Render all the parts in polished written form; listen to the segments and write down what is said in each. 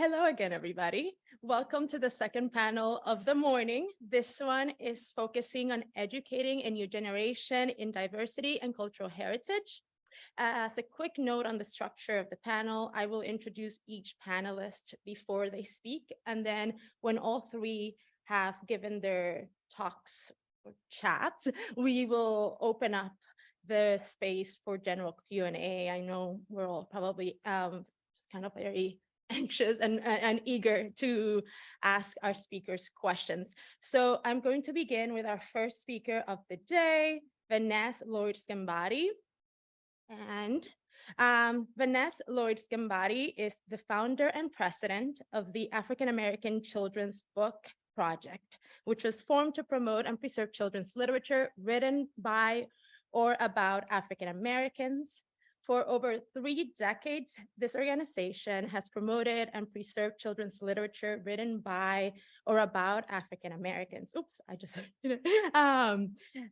Hello again, everybody. Welcome to the second panel of the morning. This one is focusing on educating a new generation in diversity and cultural heritage. As a quick note on the structure of the panel, I will introduce each panelist before they speak, and then when all three have given their talks or chats, we will open up the space for general Q&A. I know we're all probably just kind of very anxious and eager to ask our speakers questions. So I'm going to begin with our first speaker of the day, Vanesse Lloyd-Sgambati. And Vanesse Lloyd-Sgambati is the founder and president of the African American Children's Book Project, which was formed to promote and preserve children's literature written by or about African Americans. For over 3 decades, this organization has promoted and preserved children's literature written by or about African Americans. Oops, I just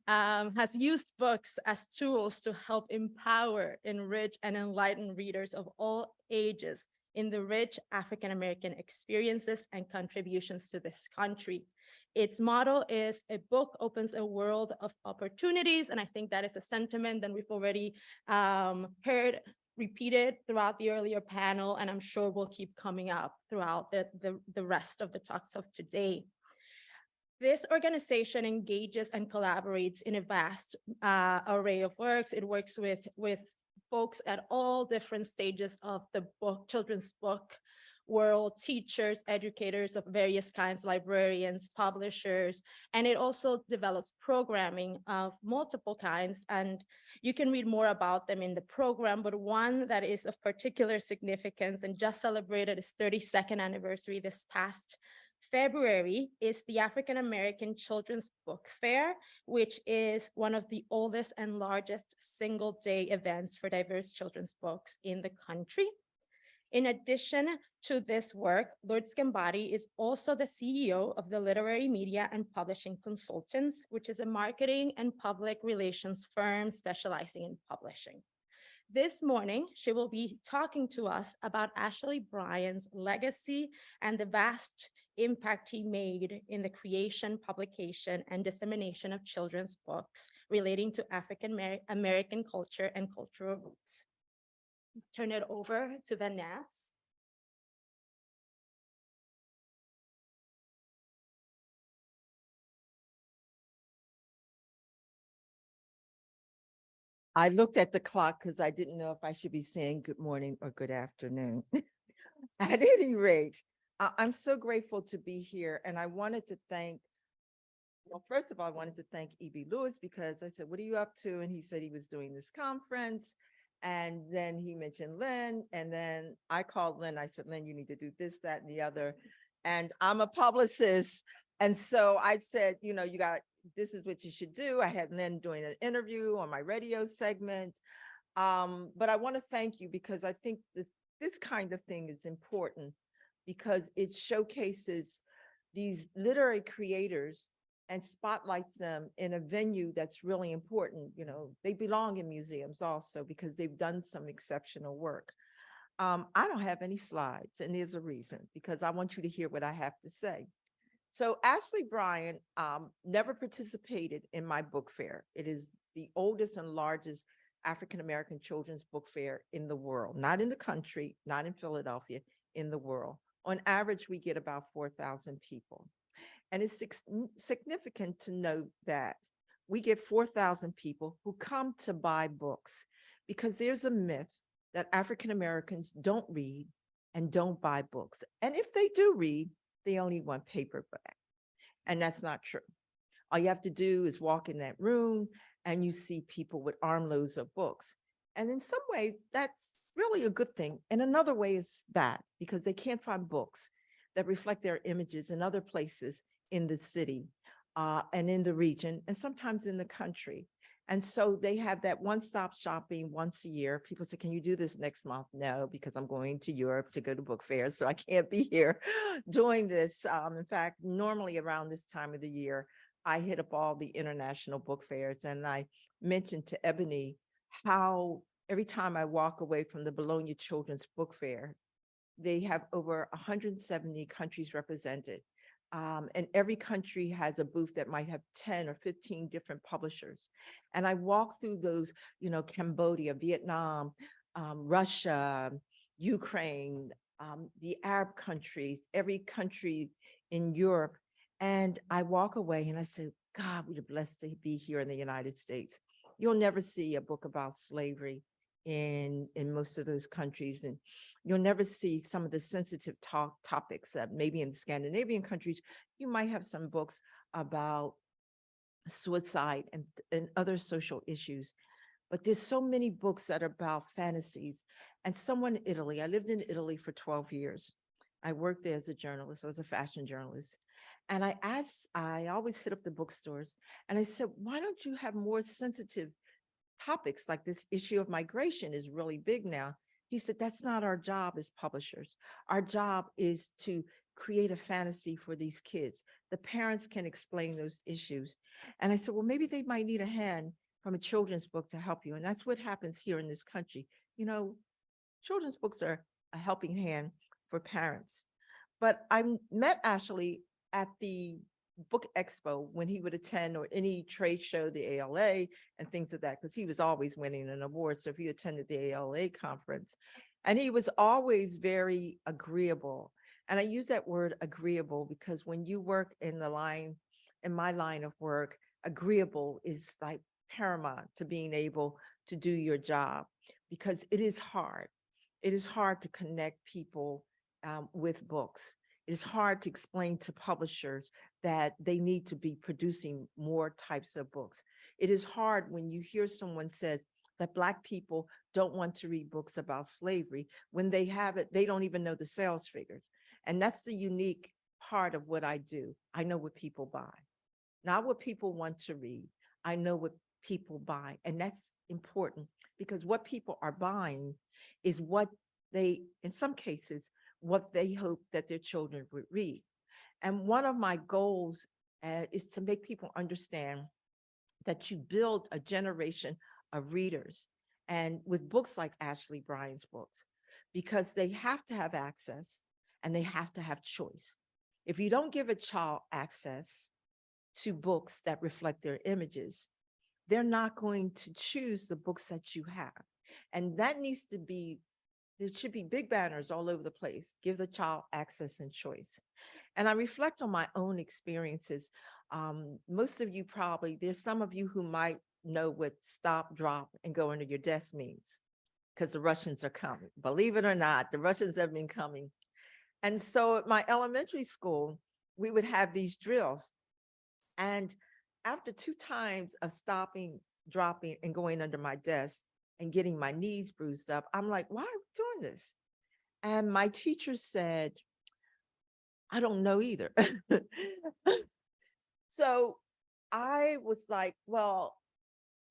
has used books as tools to help empower, enrich, and enlighten readers of all ages in the rich African American experiences and contributions to this country. Its motto is "A book opens a world of opportunities," and I think that is a sentiment that we've already heard repeated throughout the earlier panel, and I'm sure will keep coming up throughout the rest of the talks of today. This organization engages and collaborates in a vast array of works. It works with folks at all different stages of the children's book world, teachers, educators of various kinds, librarians, publishers, and it also develops programming of multiple kinds. And you can read more about them in the program, but one that is of particular significance and just celebrated its 32nd anniversary this past February is the African American Children's Book Fair, which is one of the oldest and largest single-day events for diverse children's books in the country. In addition to this work, Lloyd-Sgambati is also the CEO of the Literary Media and Publishing Consultants, which is a marketing and public relations firm specializing in publishing. This morning, she will be talking to us about Ashley Bryan's legacy and the vast impact he made in the creation, publication, and dissemination of children's books relating to African American culture and cultural roots. Turn it over to Vanesse. I looked at the clock because I didn't know if I should be saying good morning or good afternoon. At any rate, I'm so grateful to be here. And I wanted to thank, well, first of all, I wanted to thank E.B. Lewis because I said, what are you up to? And he said he was doing this conference. And then he mentioned Lynn. And then I called Lynn. I said, Lynn, you need to do this, that, and the other. And I'm a publicist. And so I said, this is what you should do. I had Lynn doing an interview on my radio segment. But I want to thank you because I think this kind of thing is important because it showcases these literary creators and spotlights them in a venue that's really important. They belong in museums also because they've done some exceptional work. I don't have any slides, and there's a reason, because I want you to hear what I have to say. So Ashley Bryan never participated in my book fair. It is the oldest and largest African-American children's book fair in the world, not in the country, not in Philadelphia, in the world. On average, we get about 4,000 people. And it's significant to note that we get 4,000 people who come to buy books because there's a myth that African-Americans don't read and don't buy books. And if they do read, they only want paperback. And that's not true. All you have to do is walk in that room and you see people with armloads of books. And in some ways, that's really a good thing. And another way is bad because they can't find books that reflect their images in other places in the city and in the region, and sometimes in the country. And so they have that one-stop shopping once a year. People say, can you do this next month? No, because I'm going to Europe to go to book fairs, so I can't be here doing this. In fact, normally around this time of the year, I hit up all the international book fairs, and I mentioned to Ebony how every time I walk away from the Bologna Children's Book Fair, They have over 170 countries represented. And every country has a booth that might have 10 or 15 different publishers. And I walk through those, Cambodia, Vietnam, Russia, Ukraine, the Arab countries, every country in Europe. And I walk away and I say, God, we're blessed to be here in the United States. You'll never see a book about slavery in most of those countries. And you'll never see some of the sensitive topics that maybe in the Scandinavian countries, you might have some books about suicide and other social issues. But there's so many books that are about fantasies. And someone in Italy, I lived in Italy for 12 years. I worked there as a journalist. I was a fashion journalist. And I always hit up the bookstores and I said, why don't you have more sensitive topics like this issue of migration is really big now. He said, that's not our job as publishers. Our job is to create a fantasy for these kids. The parents can explain those issues. And I said, well, maybe they might need a hand from a children's book to help you. And that's what happens here in this country. Children's books are a helping hand for parents. But I met Ashley at the book expo when he would attend or any trade show, the ALA and things of that, because he was always winning an award. So if you attended the ALA conference, and he was always very agreeable. And I use that word agreeable because when you work in my line of work, agreeable is like paramount to being able to do your job because it is hard. It is hard to connect people with books. It is hard to explain to publishers that they need to be producing more types of books. It is hard when you hear someone says that Black people don't want to read books about slavery. When they have it, they don't even know the sales figures. And that's the unique part of what I do. I know what people buy, not what people want to read. I know what people buy. And that's important because what people are buying is what they, in some cases, what they hope that their children would read. And one of my goals is to make people understand that you build a generation of readers. And with books like Ashley Bryan's books, because they have to have access and they have to have choice. If you don't give a child access to books that reflect their images, they're not going to choose the books that you have. And that needs to be, there should be big banners all over the place. Give the child access and choice. And I reflect on my own experiences. Most of you probably, there's some of you who might know what stop, drop, and go under your desk means because the Russians are coming. Believe it or not, the Russians have been coming. And so at my elementary school, we would have these drills. And after 2 times of stopping, dropping, and going under my desk and getting my knees bruised up, I'm like, why are we doing this? And my teacher said, I don't know either. So I was like, well,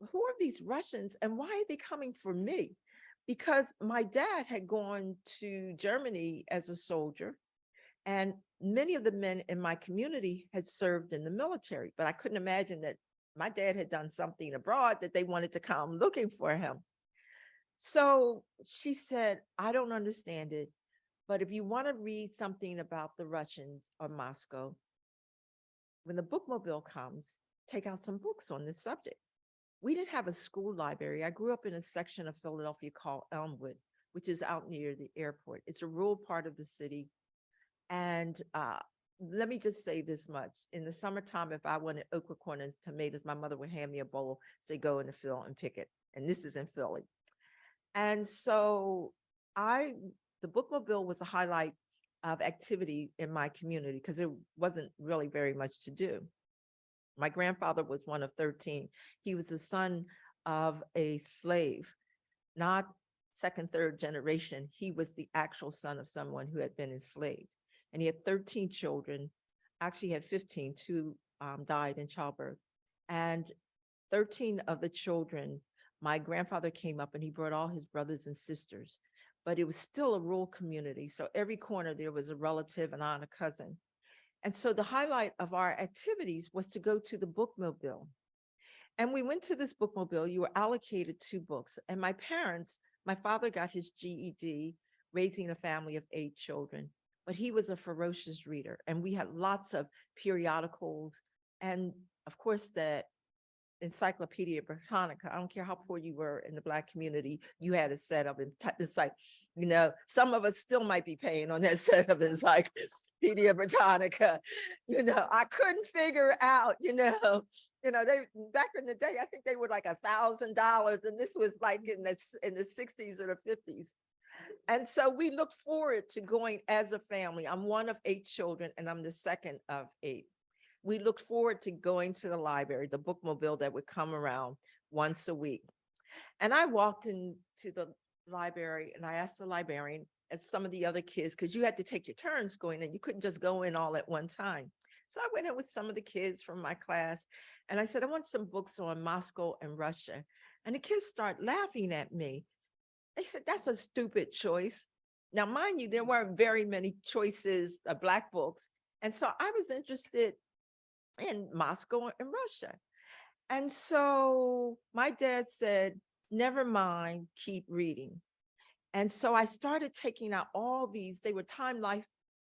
who are these Russians and why are they coming for me? Because my dad had gone to Germany as a soldier and many of the men in my community had served in the military, but I couldn't imagine that my dad had done something abroad that they wanted to come looking for him. So she said, I don't understand it, but if you want to read something about the Russians or Moscow, when the bookmobile comes, take out some books on this subject. We didn't have a school library. I grew up in a section of Philadelphia called Elmwood, which is out near the airport. It's a rural part of the city. And let me just say this much. In the summertime, if I wanted okra corn and tomatoes, my mother would hand me a bowl, say, go in the field and pick it. And this is in Philly. And so the bookmobile was a highlight of activity in my community because there wasn't really very much to do. My grandfather was one of 13. He was the son of a slave, not second, third generation. He was the actual son of someone who had been enslaved. And he had 13 children, actually had 15, 2 died in childbirth. And 13 of the children, my grandfather came up and he brought all his brothers and sisters, but it was still a rural community. So every corner there was a relative, an aunt, a cousin. And so the highlight of our activities was to go to the bookmobile. And we went to this bookmobile. You were allocated 2 books. And my parents, my father got his GED raising a family of 8 children. But he was a ferocious reader, and we had lots of periodicals, and of course, the Encyclopedia Britannica. I don't care how poor you were in the Black community, you had a set of it's like, some of us still might be paying on that set of Encyclopedia Britannica. I couldn't figure out, they back in the day, I think they were like $1,000, and this was like in the 60s or the 50s. And so we look forward to going as a family. I'm one of 8 children, and I'm the second of 8. We looked forward to going to the library, the bookmobile that would come around once a week. And I walked into the library and I asked the librarian, as some of the other kids, because you had to take your turns going in, you couldn't just go in all at one time. So I went in with some of the kids from my class and I said, I want some books on Moscow and Russia. And the kids start laughing at me. They said, that's a stupid choice. Now, mind you, there weren't very many choices of Black books. And so I was interested in Moscow and Russia. And so my dad said, never mind, keep reading. And so I started taking out all these, they were Time Life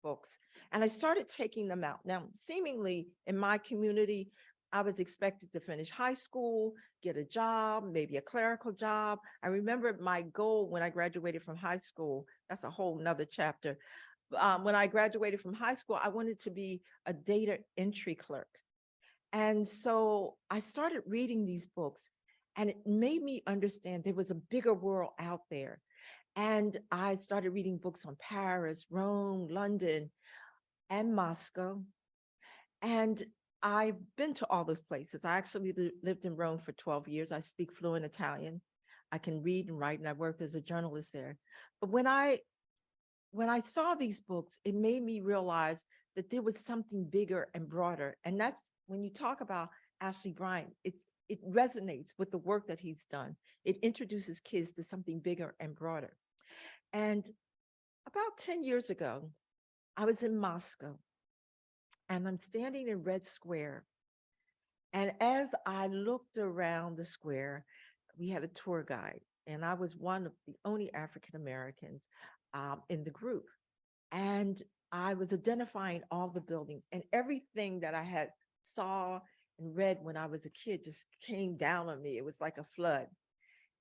books, and I started taking them out. Now, seemingly in my community, I was expected to finish high school, get a job, maybe a clerical job. I remember my goal when I graduated from high school, that's a whole nother chapter. When I graduated from high school, I wanted to be a data entry clerk. And so I started reading these books, and it made me understand there was a bigger world out there. And I started reading books on Paris, Rome, London, and Moscow. And I've been to all those places. I actually lived in Rome for 12 years. I speak fluent Italian. I can read and write, and I worked as a journalist there. But when I saw these books, it made me realize that there was something bigger and broader. And that's when you talk about Ashley Bryan, it resonates with the work that he's done. It introduces kids to something bigger and broader. And about 10 years ago, I was in Moscow, and I'm standing in Red Square. And as I looked around the square, we had a tour guide, and I was one of the only African Americans in the group. And I was identifying all the buildings, and everything that I had saw and read when I was a kid just came down on me. It was like a flood.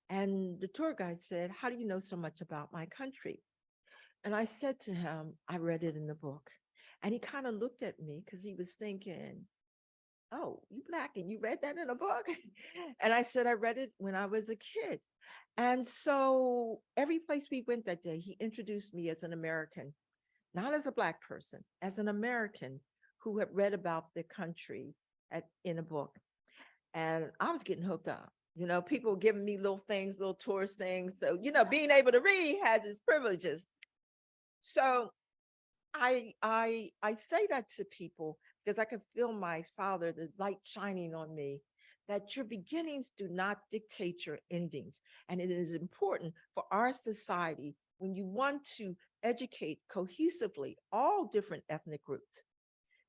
And the tour guide said, how do you know so much about my country? And I said to him, I read it in the book. And he kind of looked at me because he was thinking, oh, you Black and you read that in a book? And I said, I read it when I was a kid. And so every place we went that day, he introduced me as an American, not as a Black person, as an American who had read about the country in a book. And I was getting hooked up. People giving me little things, little tourist things. So, being able to read has its privileges. So I say that to people because I could feel my father, the light shining on me, that your beginnings do not dictate your endings. And it is important for our society, when you want to educate cohesively all different ethnic groups,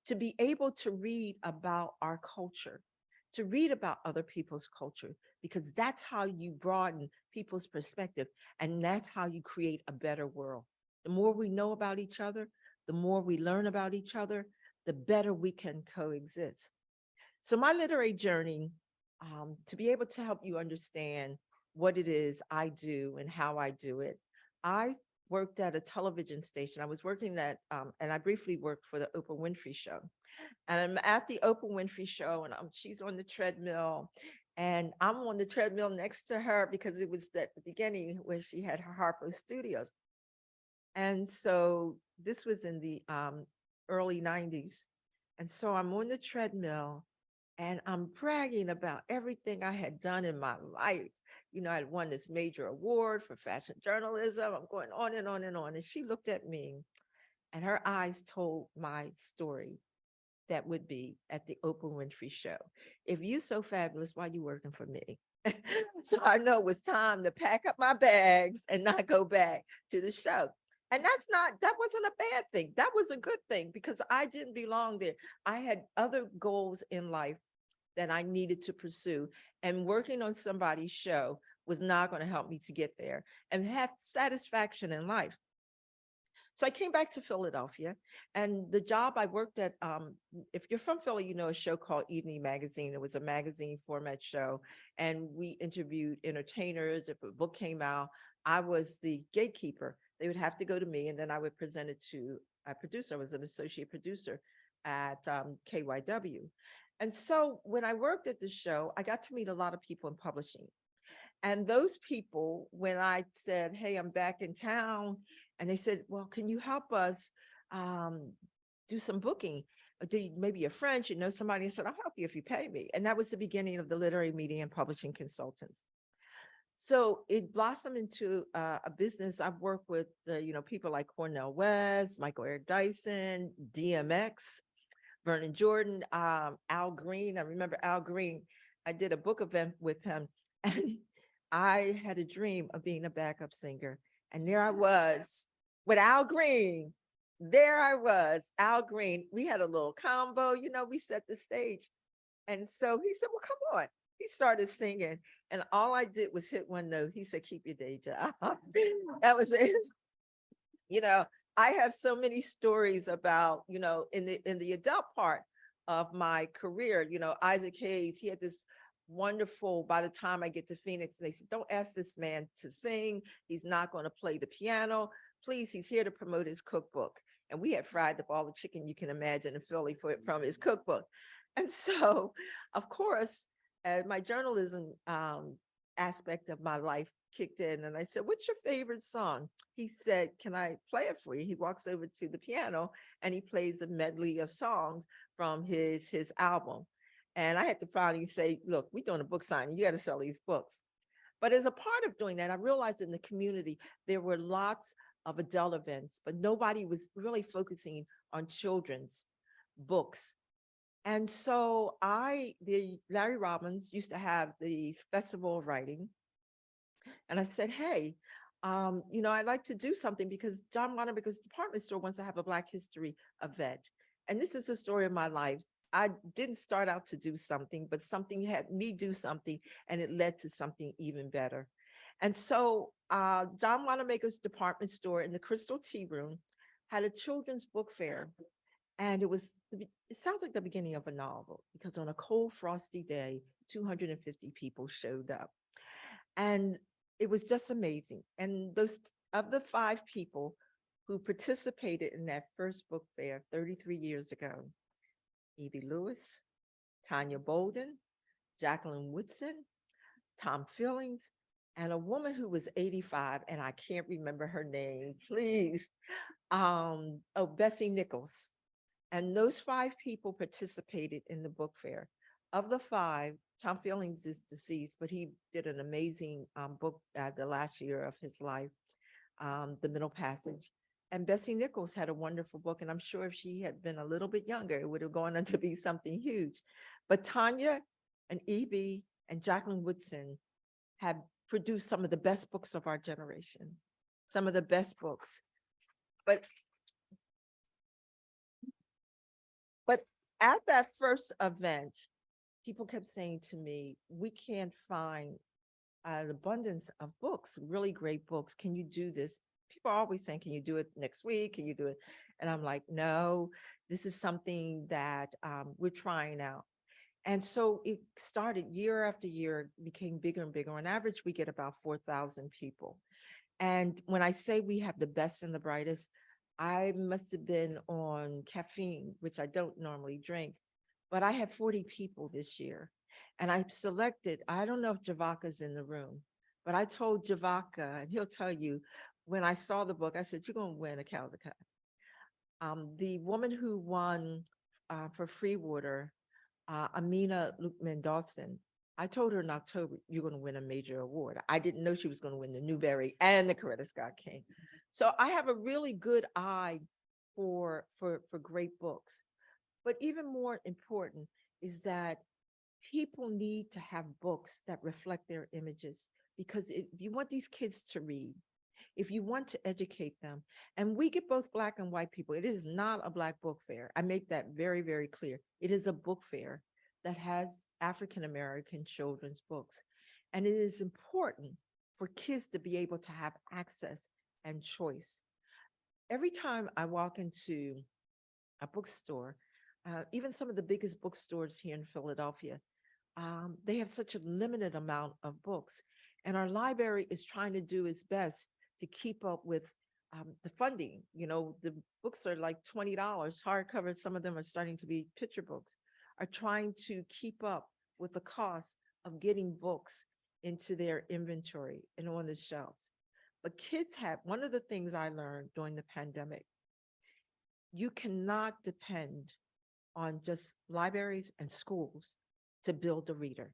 to be able to read about our culture, to read about other people's culture, because that's how you broaden people's perspective, and that's how you create a better world. The more we know about each other, the more we learn about each other, the better we can coexist. So my literary journey, to be able to help you understand what it is I do and how I do it, I worked at a television station. I was working at, and I briefly worked for the Oprah Winfrey Show. And I'm at the Oprah Winfrey Show, and she's on the treadmill, and I'm on the treadmill next to her because it was at the beginning where she had her Harpo Studios. And so this was in the early 90s. And so I'm on the treadmill and I'm bragging about everything I had done in my life. I had won this major award for fashion journalism. I'm going on and on and on. And she looked at me and her eyes told my story that would be at the Oprah Winfrey Show. If you so fabulous, why you working for me? So I know it was time to pack up my bags and not go back to the show. And that wasn't a bad thing. That was a good thing because I didn't belong there. I had other goals in life that I needed to pursue, and working on somebody's show was not going to help me to get there and have satisfaction in life. So I came back to Philadelphia, and the job I worked at, if you're from Philly, you know a show called Evening Magazine. It was a magazine format show, and we interviewed entertainers. If a book came out, I was the gatekeeper. They would have to go to me, and then I would present it to a producer. I was an associate producer at KYW. And so when I worked at the show, I got to meet a lot of people in publishing. And those people, when I said, hey, I'm back in town, and they said, well, can you help us um, do some booking? Maybe you're French, you know somebody. I said, I'll help you if you pay me. And that was the beginning of the Literary Media and Publishing Consultants. So it blossomed into a business. I've worked with, people like Cornel West, Michael Eric Dyson, DMX, Vernon Jordan, Al Green. I remember Al Green. I did a book event with him, and I had a dream of being a backup singer. And there I was with Al Green. There I was, Al Green. We had a little combo, we set the stage. And so he said, well, come on. He started singing, and all I did was hit one note. He said, keep your day job. That was it. You know, I have so many stories about, in the adult part of my career, Isaac Hayes, he had this wonderful, by the time I get to Phoenix, they said, don't ask this man to sing. He's not going to play the piano. Please, he's here to promote his cookbook. And we had fried up all the chicken you can imagine in Philly from his cookbook. And so, of course, my journalism aspect of my life kicked in, and I said, what's your favorite song? He said, can I play it for you? He walks over to the piano and he plays a medley of songs from his album. And I had to finally say, look, we're doing a book signing. You got to sell these books. But as a part of doing that, I realized in the community, there were lots of adult events, but nobody was really focusing on children's books. And so Larry Robbins used to have the Festival of Writing. And I said, hey, I'd like to do something because John Wanamaker's department store wants to have a Black History event. And this is the story of my life. I didn't start out to do something, but something had me do something, and it led to something even better. And so John Wanamaker's department store in the Crystal Tea Room had a children's book fair. And it sounds like the beginning of a novel, because on a cold, frosty day, 250 people showed up. And it was just amazing. And those of the 5 people who participated in that first book fair 33 years ago, Evie Lewis, Tanya Bolden, Jacqueline Woodson, Tom Fillings, and a woman who was 85, and I can't remember her name, please. Bessie Nichols. And those 5 people participated in the book fair. Of the 5, Tom Fillings is deceased, but he did an amazing book the last year of his life, The Middle Passage. And Bessie Nichols had a wonderful book, and I'm sure if she had been a little bit younger, it would have gone on to be something huge. But Tanya and Evie and Jacqueline Woodson have produced some of the best books of our generation, some of the best books. But at that first event, people kept saying to me, we can't find an abundance of books, really great books. Can you do this? People are always saying, can you do it next week? Can you do it? And I'm like, no, this is something that we're trying out. And so it started year after year, became bigger and bigger. On average, we get about 4,000 people. And when I say we have the best and the brightest, I must have been on caffeine, which I don't normally drink, but I had 40 people this year. And I selected, I don't know if Javaka's in the room, but I told Javaka, and he'll tell you, when I saw the book, I said, you're going to win a Caldecott. The woman who won for Free Water, Amina Luke-Mendelssohn, I told her in October, you're going to win a major award. I didn't know she was going to win the Newbery and the Coretta Scott King. So I have a really good eye for great books. But even more important is that people need to have books that reflect their images, because if you want these kids to read, if you want to educate them, and we get both Black and white people, it is not a Black book fair. I make that very, very clear. It is a book fair that has African-American children's books. And it is important for kids to be able to have access and choice. every time I walk into a bookstore, even some of the biggest bookstores here in Philadelphia, they have such a limited amount of books. And our library is trying to do its best to keep up with the funding. You know, the books are like $20 hardcover. Some of them are starting to be picture books, are trying to keep up with the cost of getting books into their inventory and on the shelves. But kids have, one of the things I learned during the pandemic, you cannot depend on just libraries and schools to build a reader.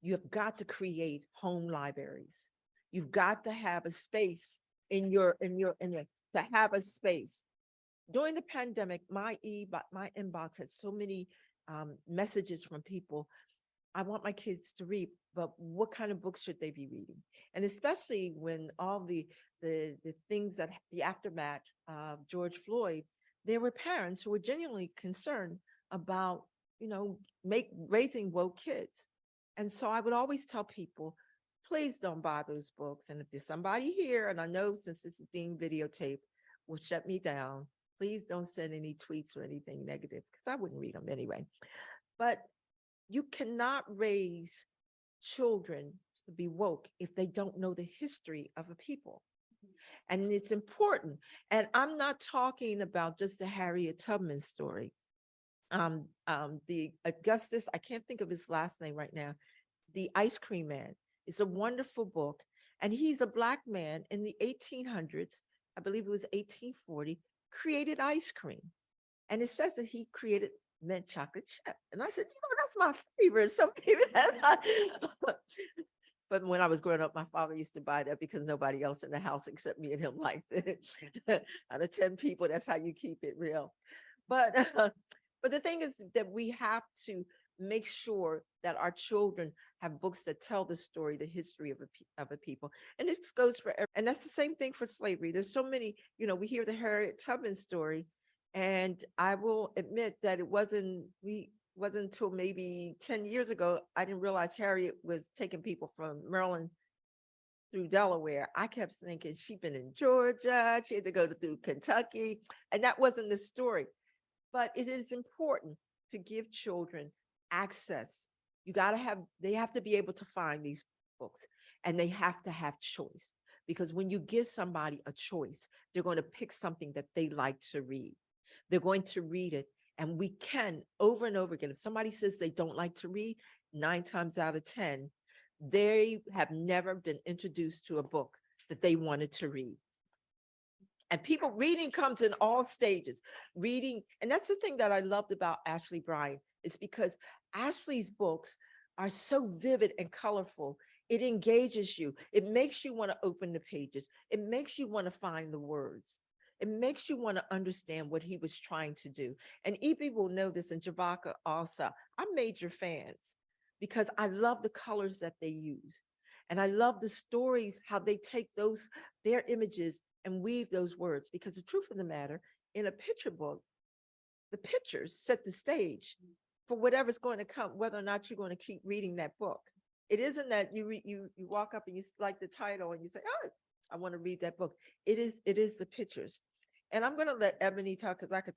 You have got to create home libraries. You've got to have a space to have a space. During the pandemic, my inbox had so many messages from people. I want my kids to read, but what kind of books should they be reading? And especially when all the things that the aftermath of George Floyd, there were parents who were genuinely concerned about, you know, raising woke kids. And so I would always tell people, please don't buy those books. And if there's somebody here, and I know since this is being videotaped, will shut me down, please don't send any tweets or anything negative, because I wouldn't read them anyway. But you cannot raise children to be woke if they don't know the history of a people. And it's important. And I'm not talking about just the Harriet Tubman story. The Augustus, I can't think of his last name right now, The Ice Cream Man. It's a wonderful book. And he's a Black man in the 1800s, I believe it was 1840, created ice cream. And it says that he created mint chocolate chip. And I said, you know, that's my favorite. Some people, that's not. But when I was growing up, my father used to buy that because nobody else in the house except me and him liked it. Out of 10 people, that's how you keep it real. But the thing is that we have to make sure that our children have books that tell the story, the history of a people. And this goes for, and that's the same thing for slavery. There's so many, you know, we hear the Harriet Tubman story, and I will admit that it wasn't until maybe 10 years ago, I didn't realize Harriet was taking people from Maryland through Delaware. I kept thinking she'd been in Georgia, she had to go through Kentucky, and that wasn't the story. But it is important to give children access. They have to be able to find these books, and they have to have choice. Because when you give somebody a choice, they're going to pick something that they like to read. They're going to read it. And we can, over and over again, if somebody says they don't like to read, 9 times out of 10, they have never been introduced to a book that they wanted to read. And people, reading comes in all stages. Reading, and that's the thing that I loved about Ashley Bryan, is because Ashley's books are so vivid and colorful. It engages you. It makes you want to open the pages. It makes you want to find the words. It makes you want to understand what he was trying to do. And E.B. will know this, and Javaka also. I'm major fans because I love the colors that they use. And I love the stories, how they take their images and weave those words. Because the truth of the matter, in a picture book, the pictures set the stage for whatever's going to come, whether or not you're going to keep reading that book. It isn't that you walk up and you like the title and you say, oh, I want to read that book. It is the pictures. And I'm going to let Ebony talk, because I could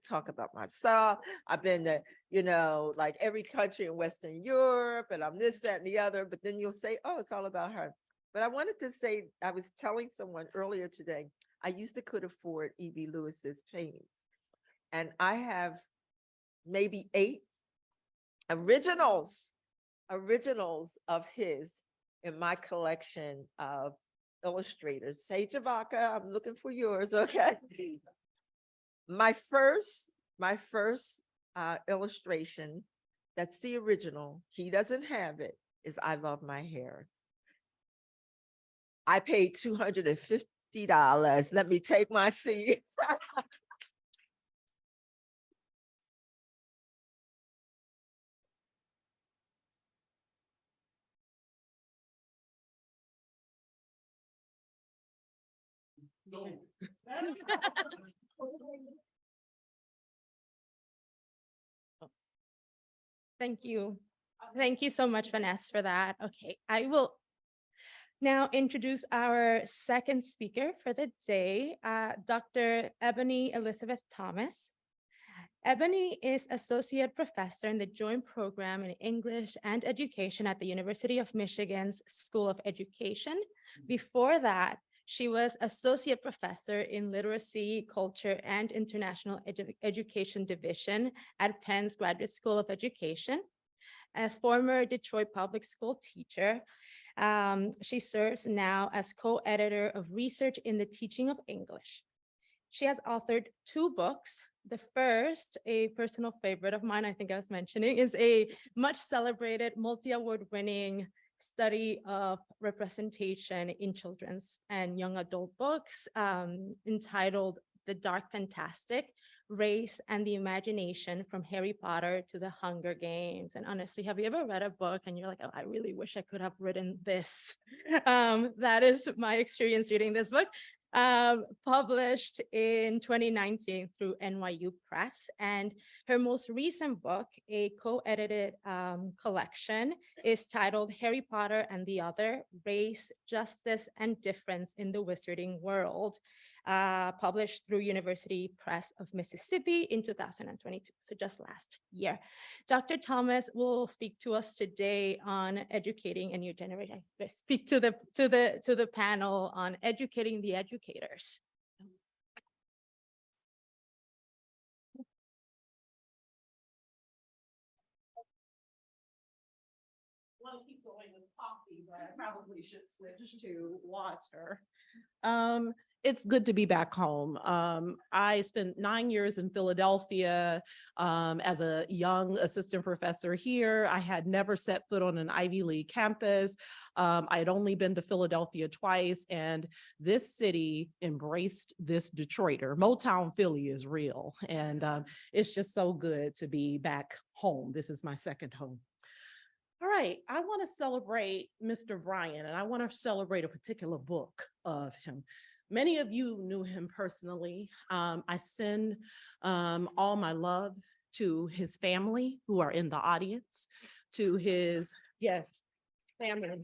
talk about myself. I've been to, you know, like every country in Western Europe, and I'm this, that, and the other. But then you'll say, oh, it's all about her. But I wanted to say, I was telling someone earlier today, I used to could afford E.B. Lewis's paintings. And I have maybe 8 originals of his in my collection of illustrators. Say, Javaka, I'm looking for yours, okay? My first illustration, that's the original, he doesn't have it, is I Love My Hair. I paid $250. Let me take my seat. Thank you. Thank you so much, Vanessa, for that. Okay, I will. now introduce our second speaker for the day, Dr. Ebony Elizabeth Thomas. Ebony is Associate Professor in the Joint Program in English and Education at the University of Michigan's School of Education. Before that, she was Associate Professor in Literacy, Culture, and International Education Division at Penn's Graduate School of Education. A former Detroit Public School teacher, she serves now as co-editor of Research in the Teaching of English. She has authored 2 books. The first, a personal favorite of mine, I think I was mentioning, is a much celebrated, multi-award winning study of representation in children's and young adult books, entitled The Dark Fantastic: Race and the Imagination from Harry Potter to the Hunger Games. And honestly, have you ever read a book and you're like, oh, I really wish I could have written this? That is my experience reading this book. Published in 2019 through NYU Press. And her most recent book, a co-edited collection, is titled Harry Potter and the Other: Race, Justice, and Difference in the Wizarding World, published through University Press of Mississippi in 2022, so just last year. Dr. Thomas will speak to us today on educating a new generation. Speak to the panel on educating the educators. I want to keep going with coffee, but I probably should switch to water. It's good to be back home. I spent 9 years in Philadelphia as a young assistant professor here. I had never set foot on an Ivy League campus. I had only been to Philadelphia twice, and this city embraced this Detroiter. Motown Philly is real, and it's just so good to be back home. This is my second home. All right, I want to celebrate Mr. Bryan, and I want to celebrate a particular book of him. Many of you knew him personally. I send all my love to his family who are in the audience, to his, yes, family.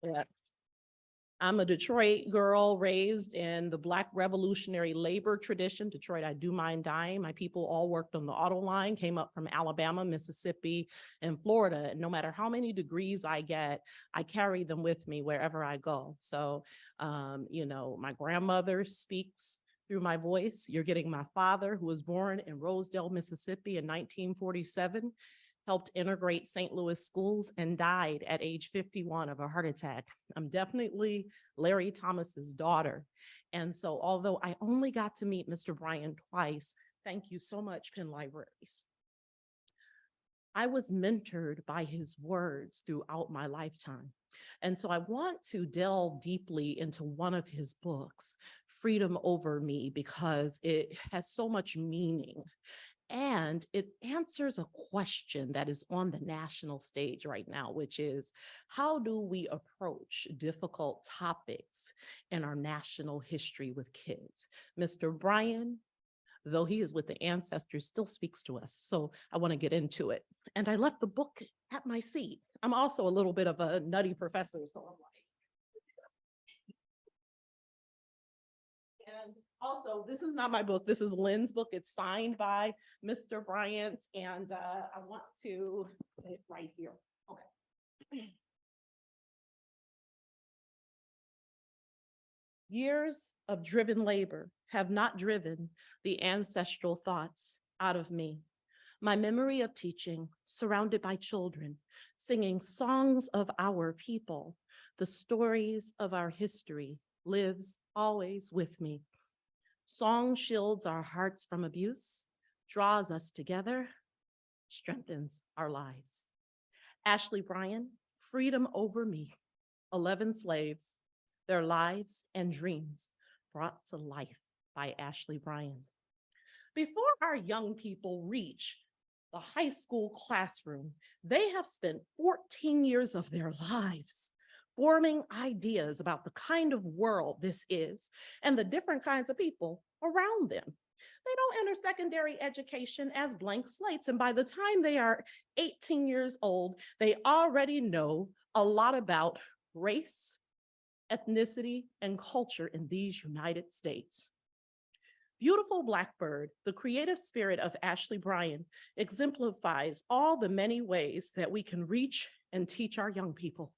Yeah. I'm a Detroit girl raised in the Black revolutionary labor tradition. Detroit, I do mind dying. My people all worked on the auto line, came up from Alabama, Mississippi, and Florida. And no matter how many degrees I get, I carry them with me wherever I go. So, you know, my grandmother speaks through my voice. You're getting my father, who was born in Rosedale, Mississippi in 1947. Helped integrate St. Louis schools and died at age 51 of a heart attack. I'm definitely Larry Thomas's daughter. And so although I only got to meet Mr. Bryan twice, thank you so much, Penn Libraries. I was mentored by his words throughout my lifetime. And so I want to delve deeply into one of his books, Freedom Over Me, because it has so much meaning. And it answers a question that is on the national stage right now, which is, how do we approach difficult topics in our national history with kids? Mr. Bryan, though he is with the ancestors, still speaks to us. So I want to get into it. And I left the book at my seat. I'm also a little bit of a nutty professor, so I'm like, and also, this is not my book. This is Lynn's book. It's signed by Mr. Bryant, and I want to put it right here. Okay. Years of driven labor have not driven the ancestral thoughts out of me. My memory of teaching, surrounded by children, singing songs of our people, the stories of our history, lives always with me. Song shields our hearts from abuse, draws us together, strengthens our lives. Ashley Bryan, Freedom Over Me, 11 slaves, their lives and dreams brought to life by Ashley Bryan. Before our young people reach the high school classroom, they have spent 14 years of their lives forming ideas about the kind of world this is and the different kinds of people around them. They don't enter secondary education as blank slates. And by the time they are 18 years old, they already know a lot about race, ethnicity, and culture in these United States. Beautiful Blackbird, the creative spirit of Ashley Bryan, exemplifies all the many ways that we can reach and teach our young people.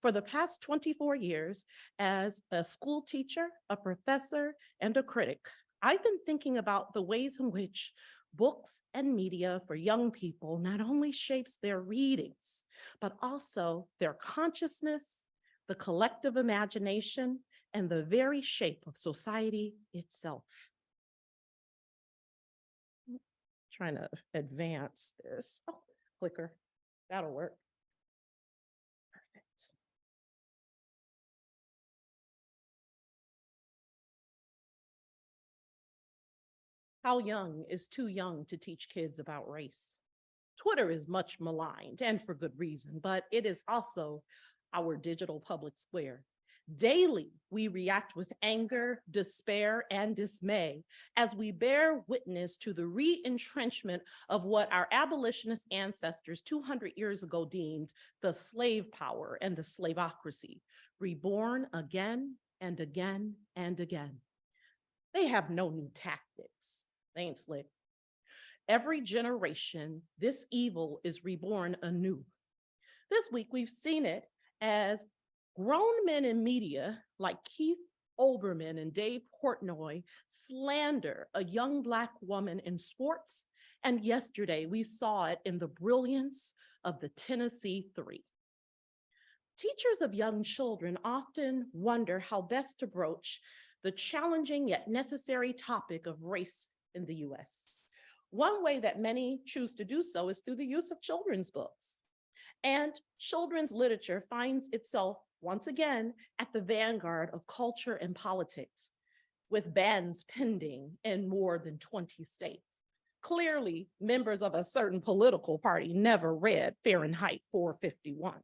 For the past 24 years, as a school teacher, a professor, and a critic, I've been thinking about the ways in which books and media for young people not only shapes their readings, but also their consciousness, the collective imagination, and the very shape of society itself. Trying to advance this. Oh, clicker, that'll work. Perfect. How young is too young to teach kids about race? Twitter is much maligned, and for good reason, but it is also our digital public square. Daily, we react with anger, despair, and dismay as we bear witness to the re-entrenchment of what our abolitionist ancestors 200 years ago deemed the slave power and the slavocracy, reborn again and again and again. They have no new tactics. They ain't slick. Every generation, this evil is reborn anew. This week, we've seen it as grown men in media like Keith Olbermann and Dave Portnoy slander a young Black woman in sports. And yesterday, we saw it in the brilliance of the Tennessee Three. Teachers of young children often wonder how best to broach the challenging yet necessary topic of race in the US. One way that many choose to do so is through the use of children's books. And children's literature finds itself once again at the vanguard of culture and politics, with bans pending in more than 20 states. Clearly, members of a certain political party never read Fahrenheit 451.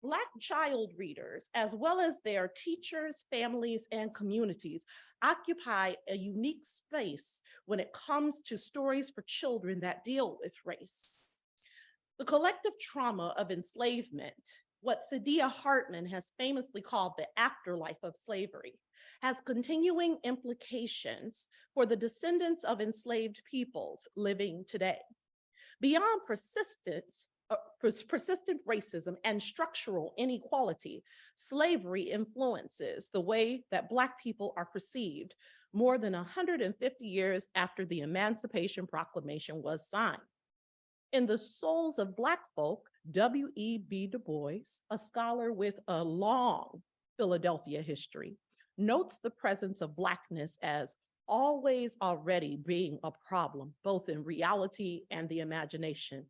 Black child readers, as well as their teachers, families, and communities, occupy a unique space when it comes to stories for children that deal with race. The collective trauma of enslavement, what Saidiya Hartman has famously called the afterlife of slavery, has continuing implications for the descendants of enslaved peoples living today. Beyond persistent racism and structural inequality, slavery influences the way that Black people are perceived more than 150 years after the Emancipation Proclamation was signed. In The Souls of Black Folk, W.E.B. Du Bois, a scholar with a long Philadelphia history, notes the presence of Blackness as always already being a problem, both in reality and the imagination.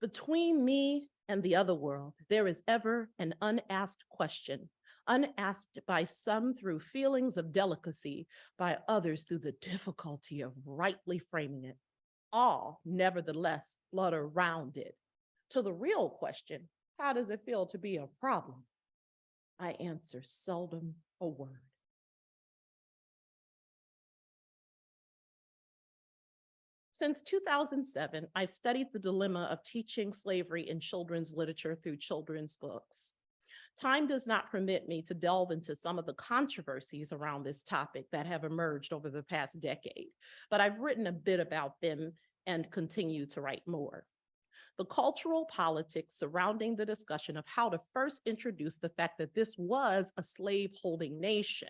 Between me and the other world, there is ever an unasked question, unasked by some through feelings of delicacy, by others through the difficulty of rightly framing it. All, nevertheless, flutter around it. To the real question, how does it feel to be a problem? I answer seldom a word. Since 2007, I've studied the dilemma of teaching slavery in children's literature through children's books. Time does not permit me to delve into some of the controversies around this topic that have emerged over the past decade, but I've written a bit about them and continue to write more. The cultural politics surrounding the discussion of how to first introduce the fact that this was a slave-holding nation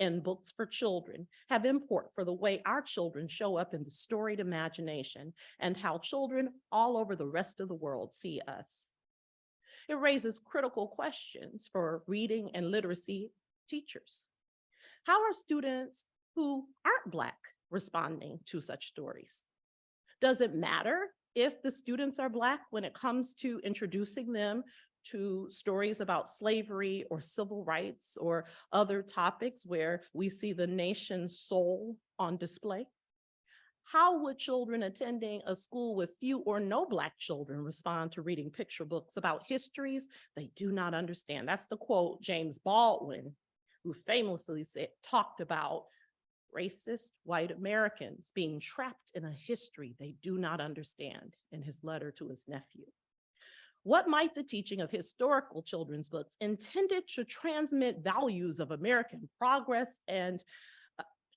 in books for children have import for the way our children show up in the storied imagination and how children all over the rest of the world see us. It raises critical questions for reading and literacy teachers. How are students who aren't Black responding to such stories? Does it matter if the students are Black when it comes to introducing them to stories about slavery or civil rights or other topics where we see the nation's soul on display? How would children attending a school with few or no Black children respond to reading picture books about histories they do not understand? That's the quote James Baldwin, who famously talked about racist white Americans being trapped in a history they do not understand, in his letter to his nephew. What might the teaching of historical children's books intended to transmit values of American progress and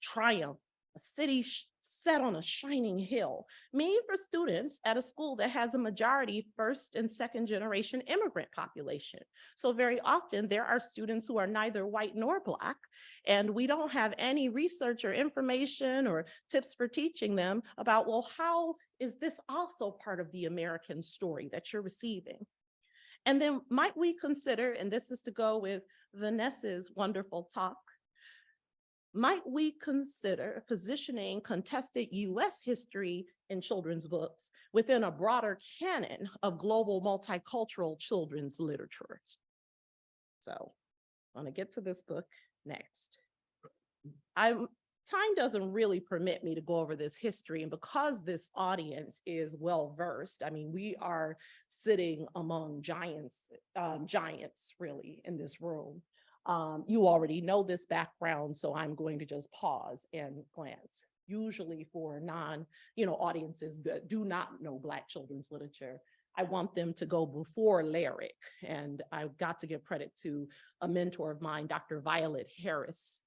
triumph, a city set on a shining hill, mean for students at a school that has a majority first and second generation immigrant population? So very often there are students who are neither white nor Black, and we don't have any research or information or tips for teaching them about, well, how is this also part of the American story that you're receiving? And then might we consider, and this is to go with Vanesse's wonderful talk, might we consider positioning contested US history in children's books within a broader canon of global multicultural children's literature? So I want to get to this book next. Time doesn't really permit me to go over this history, and because this audience is well-versed, I mean, we are sitting among giants really in this room. You already know this background, so I'm going to just pause and glance. Usually for audiences that do not know Black children's literature, I want them to go before Lyric. And I've got to give credit to a mentor of mine, Dr. Violet Harris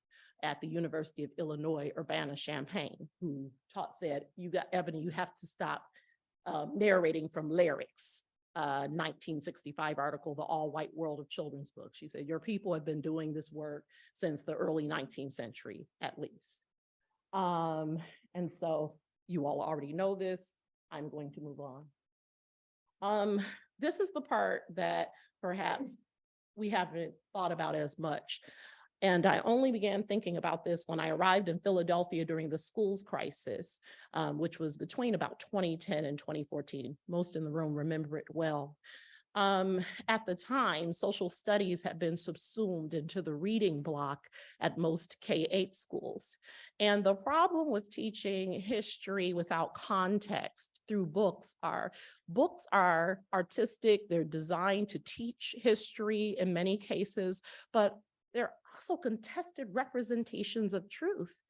at the University of Illinois, Urbana-Champaign, who said, Ebony, you have to stop narrating from Lyric's 1965 article, The All-White World of Children's Books. She said, your people have been doing this work since the early 19th century, at least. And so you all already know this. I'm going to move on. This is the part that perhaps we haven't thought about as much. And I only began thinking about this when I arrived in Philadelphia during the schools crisis, which was between about 2010 and 2014. Most in the room remember it well. At the time, social studies had been subsumed into the reading block at most K-8 schools. And the problem with teaching history without context through books are artistic, they're designed to teach history in many cases, but they're also contested representations of truth.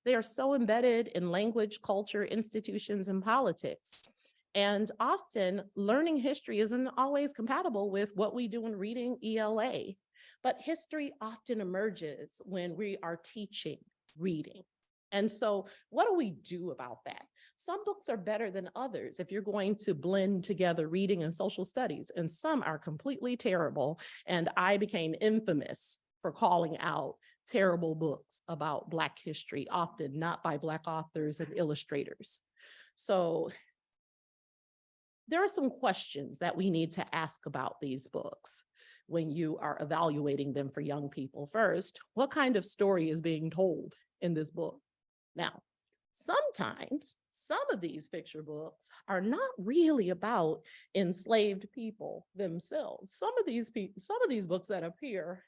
They are so embedded in language, culture, institutions, and politics. And often learning history isn't always compatible with what we do in reading ELA. But history often emerges when we are teaching reading. And so what do we do about that? Some books are better than others if you're going to blend together reading and social studies, and some are completely terrible. And I became infamous for calling out terrible books about Black history, often not by Black authors and illustrators. So there are some questions that we need to ask about these books when you are evaluating them for young people. First, what kind of story is being told in this book? Now, sometimes some of these picture books are not really about enslaved people themselves. Some of these books that appear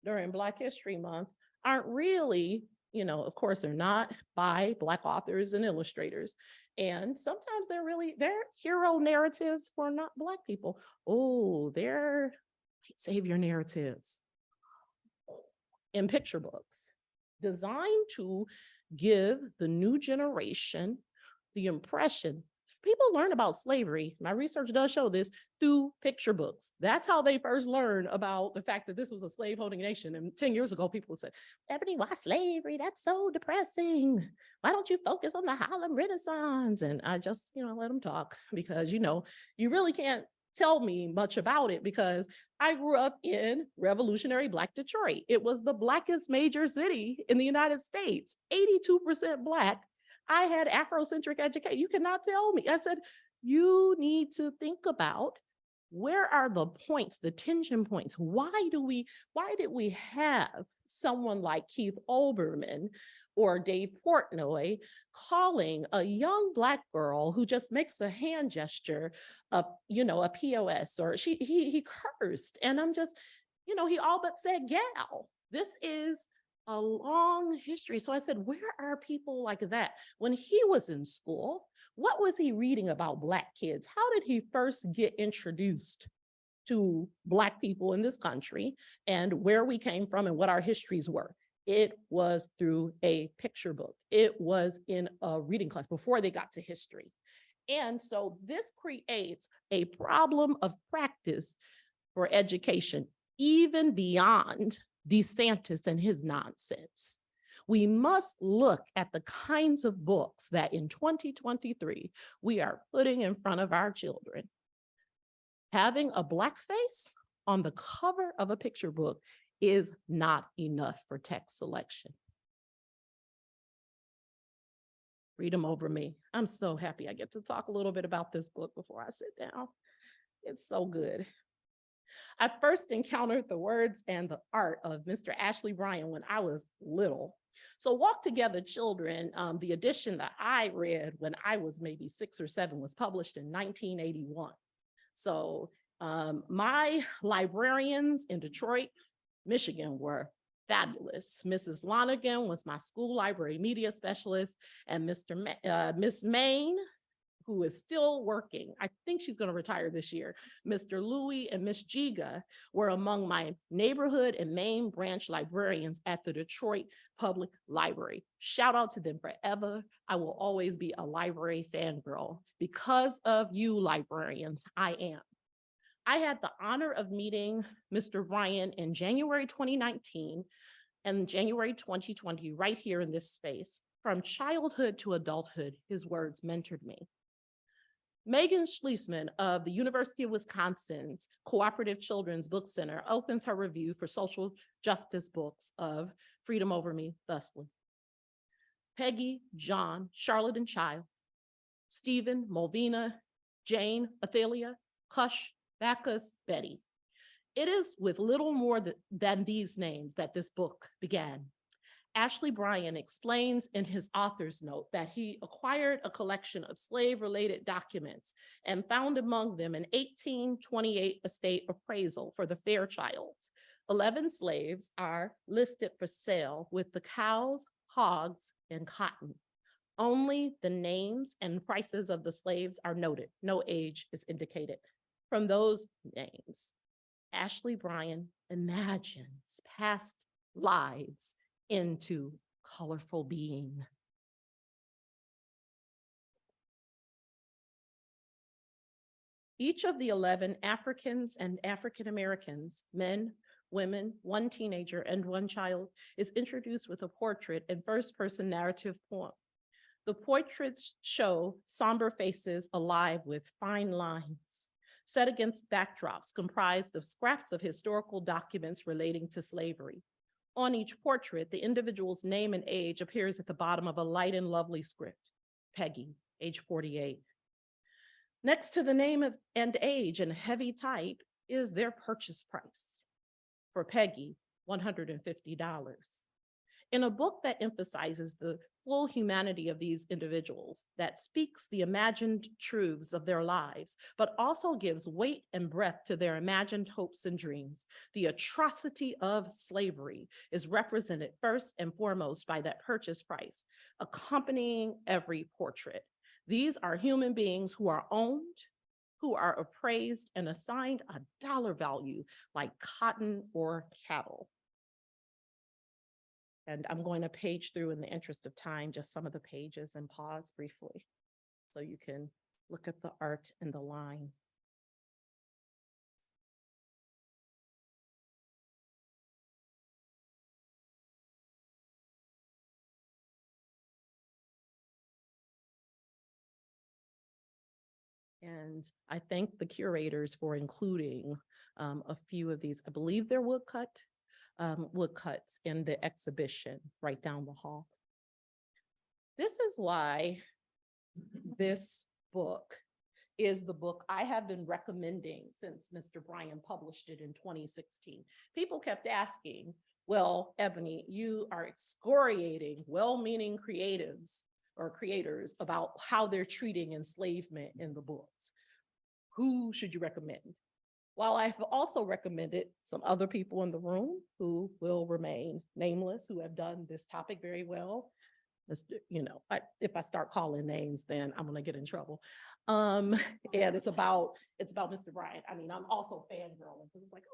during Black History Month aren't really, of course, they're not by Black authors and illustrators. And sometimes they're hero narratives for not Black people. Oh, they're white savior narratives in picture books designed to give the new generation the impression. People learn about slavery, my research does show this, through picture books. That's how they first learned about the fact that this was a slave-holding nation. And 10 years ago, people said, Ebony, why slavery? That's so depressing. Why don't you focus on the Harlem Renaissance? And I just, let them talk because, you really can't tell me much about it because I grew up in revolutionary Black Detroit. It was the Blackest major city in the United States, 82% Black. I had Afrocentric education. You cannot tell me. I said, you need to think about where are the points, the tension points? Why did we have someone like Keith Olbermann or Dave Portnoy calling a young Black girl who just makes a hand gesture, a POS, or he cursed. And I'm just, he all but said gal. This is a long history. So I said, where are people like that? When he was in school, what was he reading about Black kids? How did he first get introduced to Black people in this country and where we came from and what our histories were? It was through a picture book. It was in a reading class before they got to history. And so this creates a problem of practice for education, even beyond DeSantis and his nonsense. We must look at the kinds of books that in 2023 we are putting in front of our children. Having a blackface on the cover of a picture book is not enough for text selection. Freedom Over Me. I'm so happy I get to talk a little bit about this book before I sit down. It's so good. I first encountered the words and the art of Mr. Ashley Bryan when I was little. So Walk Together Children, the edition that I read when I was maybe 6 or 7 was published in 1981. So my librarians in Detroit, Michigan were fabulous. Mrs. Lonigan was my school library media specialist, and Miss Main, who is still working, I think she's going to retire this year, Mr. Louie and Miss Giga were among my neighborhood and main branch librarians at the Detroit Public Library. Shout out to them forever. I will always be a library fangirl. Because of you, librarians, I am. I had the honor of meeting Mr. Bryan in January 2019 and January 2020, right here in this space. From childhood to adulthood, his words mentored me. Megan Schliessman of the University of Wisconsin's Cooperative Children's Book Center opens her review for social justice books of Freedom Over Me thusly. Peggy, John, Charlotte and Child, Stephen, Mulvina, Jane, Athalia, Cush, Bacchus, Betty. It is with little more than these names that this book began. Ashley Bryan explains in his author's note that he acquired a collection of slave-related documents and found among them an 1828 estate appraisal for the Fairchilds. 11 slaves are listed for sale with the cows, hogs, and cotton. Only the names and prices of the slaves are noted. No age is indicated. From those names, Ashley Bryan imagines past lives into colorful being. Each of the 11 Africans and African Americans, men, women, one teenager, and one child, is introduced with a portrait and first-person narrative poem. The portraits show somber faces alive with fine lines, set against backdrops comprised of scraps of historical documents relating to slavery. On each portrait, the individual's name and age appears at the bottom of a light and lovely script. Peggy, age 48. Next to the name and age in heavy type is their purchase price. For Peggy, $150. In a book that emphasizes the full humanity of these individuals, that speaks the imagined truths of their lives, but also gives weight and breadth to their imagined hopes and dreams, the atrocity of slavery is represented first and foremost by that purchase price, accompanying every portrait. These are human beings who are owned, who are appraised and assigned a dollar value like cotton or cattle. And I'm going to page through, in the interest of time, just some of the pages and pause briefly so you can look at the art and the line. And I thank the curators for including a few of these. I believe they're woodcuts in the exhibition right down the hall. This is why this book is the book I have been recommending since Mr. Bryan published it in 2016. People kept asking, well, Ebony, you are excoriating well-meaning creatives or creators about how they're treating enslavement in the books. Who should you recommend? While I've also recommended some other people in the room who will remain nameless, who have done this topic very well. If I start calling names, then I'm gonna get in trouble. And it's about Mr. Bryan. I mean, I'm also fangirling because it's like,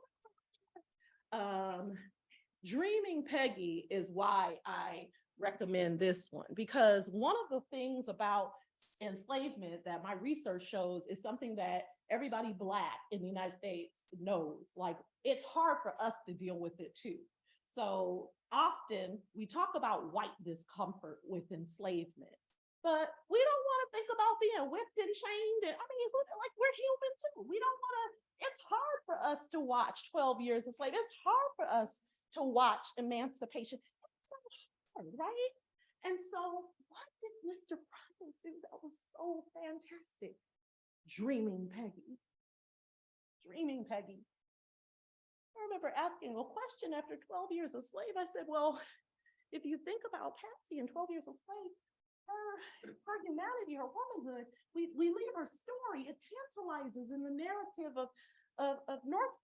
oh. Dreaming Peggy is why I recommend this one, because one of the things about enslavement that my research shows is something that everybody Black in the United States knows. Like, it's hard for us to deal with it too. So often we talk about white discomfort with enslavement, but we don't want to think about being whipped and chained. And I mean, like, we're human too. We don't want to, it's hard for us to watch 12 years of slavery. It's hard for us to watch emancipation. It's so hard, right? And so what did Mr. Bryan do that was so fantastic? Dreaming Peggy. Dreaming Peggy. I remember asking a question after 12 years a slave. I said, well, if you think about Patsy and 12 years a slave, her humanity, her womanhood, we leave her story. It tantalizes in the narrative of North.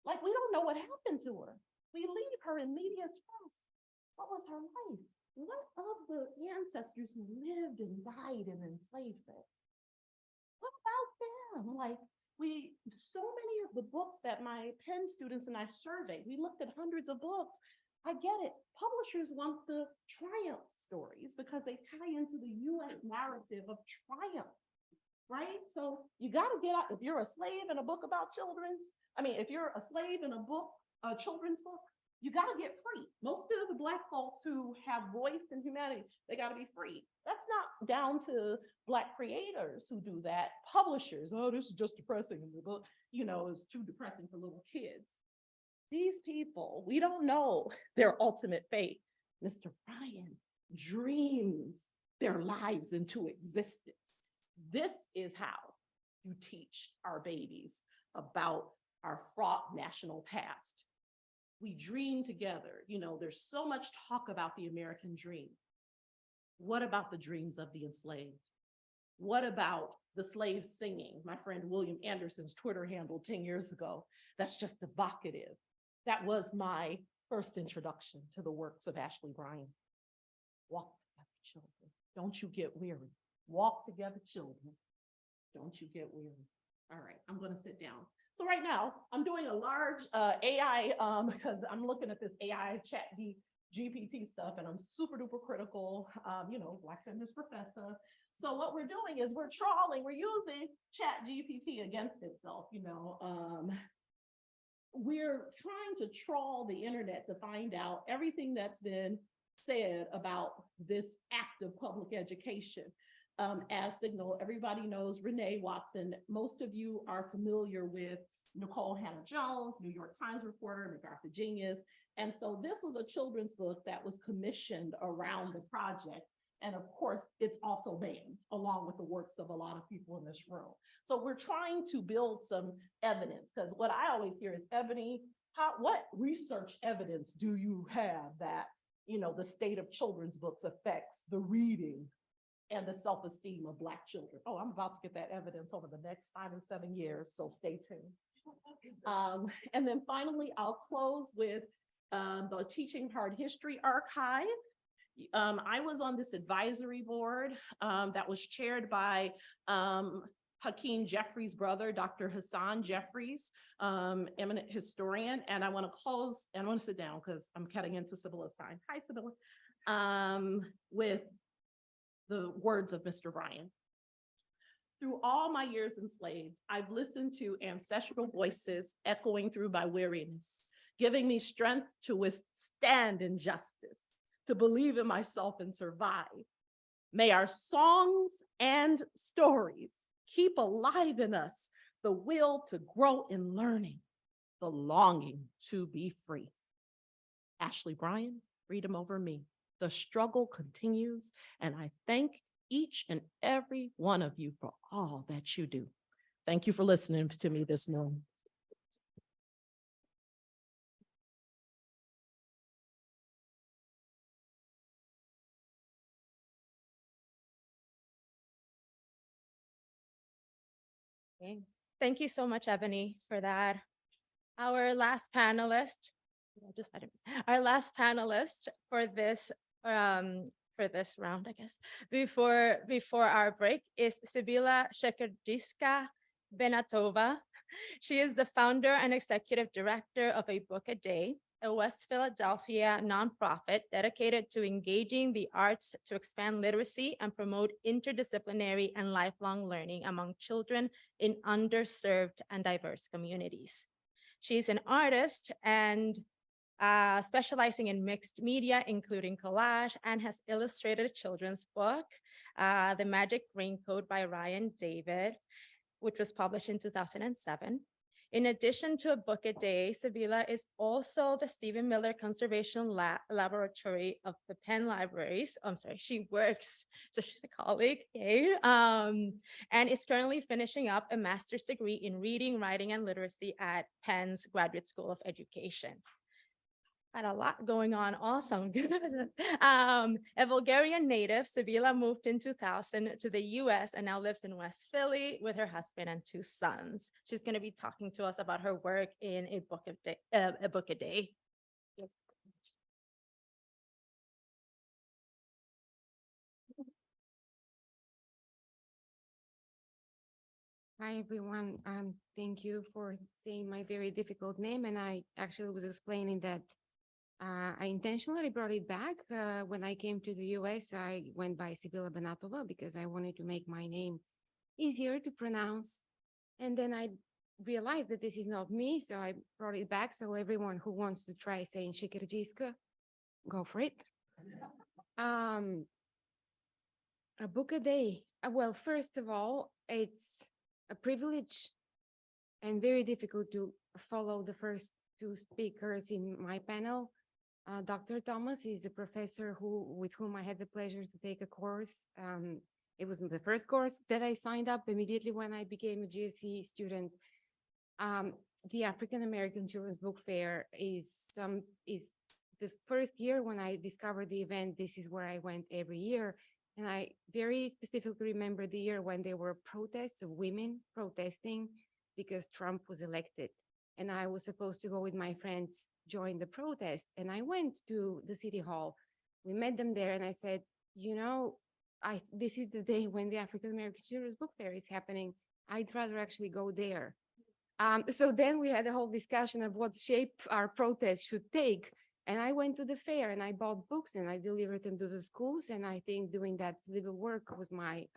Like, we don't know what happened to her. We leave her in medias res. What was her life? What of the ancestors who lived and died in enslavement? What about them? Like, so many of the books that my Penn students and I surveyed, we looked at hundreds of books. I get it. Publishers want the triumph stories because they tie into the US narrative of triumph, right? So you got to get out. If you're a slave in a book about if you're a slave in a book, a children's book, you got to get free. Most of the Black folks who have voice and humanity, they got to be free. That's not down to Black creators who do that. Publishers, oh, this is just depressing. The book, is too depressing for little kids. These people, we don't know their ultimate fate. Mr. Bryan dreams their lives into existence. This is how you teach our babies about our fraught national past. We dream together. There's so much talk about the American dream. What about the dreams of the enslaved? What about the slaves singing? My friend William Anderson's Twitter handle 10 years ago. That's just evocative. That was my first introduction to the works of Ashley Bryan. Walk together, children. Don't you get weary. Walk together, children. Don't you get weary. All right, I'm going to sit down. So right now, I'm doing a large AI because I'm looking at this AI chat GPT stuff, and I'm super duper critical, Black feminist professor. So what we're doing is we're using chat GPT against itself, we're trying to trawl the internet to find out everything that's been said about this act of public education. As Signal, everybody knows Renee Watson. Most of you are familiar with Nicole Hannah-Jones, New York Times reporter, MacArthur Genius. And so this was a children's book that was commissioned around the project. And of course, it's also banned along with the works of a lot of people in this room. So we're trying to build some evidence, because what I always hear is, Ebony, what research evidence do you have that, the state of children's books affects the reading and the self-esteem of Black children? Oh, I'm about to get that evidence over the next 5 and 7 years, so stay tuned. And then finally, I'll close with the Teaching Hard History Archive. I was on this advisory board that was chaired by Hakeem Jeffries' brother, Dr. Hassan Jeffries, eminent historian. And I want to close, and I want to sit down because I'm cutting into Sibylla's time. Hi, Sibylla. With the words of Mr. Bryan. Through all my years enslaved, I've listened to ancestral voices echoing through my weariness, giving me strength to withstand injustice, to believe in myself and survive. May our songs and stories keep alive in us the will to grow in learning, the longing to be free. Ashley Bryan, Freedom Over Me. The struggle continues, and I thank each and every one of you for all that you do. Thank you for listening to me this morning. Okay. Thank you so much, Ebony, for that. Our last panelist, our last panelist for this round, I guess, before our break is Sybilla Shekardziska-Benatova. She is the founder and executive director of A Book a Day, a West Philadelphia nonprofit dedicated to engaging the arts to expand literacy and promote interdisciplinary and lifelong learning among children in underserved and diverse communities. She's an artist and specializing in mixed media, including collage, and has illustrated a children's book, The Magic Raincoat by Ryan David, which was published in 2007. In addition to a book a day, Sevilla is also the Stephen Miller Conservation Laboratory of the Penn Libraries. I'm sorry, she works, so she's a colleague, okay? And is currently finishing up a master's degree in reading, writing, and literacy at Penn's Graduate School of Education. Had a lot going on. Awesome. Good. A Bulgarian native, Sevilla moved in 2000 to the US and now lives in West Philly with her husband and 2 sons. She's going to be talking to us about her work in a book a day. Yep. Hi, everyone. Thank you for saying my very difficult name. And I actually was explaining that I intentionally brought it back. When I came to the US, I went by Sibila Banatova because I wanted to make my name easier to pronounce. And then I realized that this is not me, so I brought it back. So everyone who wants to try saying Shikirjiska, go for it. A book a day. Well, first of all, it's a privilege and very difficult to follow the first 2 speakers in my panel. Dr. Thomas is a professor with whom I had the pleasure to take a course. It was the first course that I signed up immediately when I became a GSE student. The African American Children's Book Fair is the first year when I discovered the event. This is where I went every year. And I very specifically remember the year when there were protests of women protesting because Trump was elected. And I was supposed to go with my friends, join the protest. And I went to the city hall. We met them there and I said, you know, this is the day when the African American Children's Book Fair is happening. I'd rather actually go there. So then we had a whole discussion of what shape our protest should take. And I went to the fair and I bought books and I delivered them to the schools. And I think doing that little work was my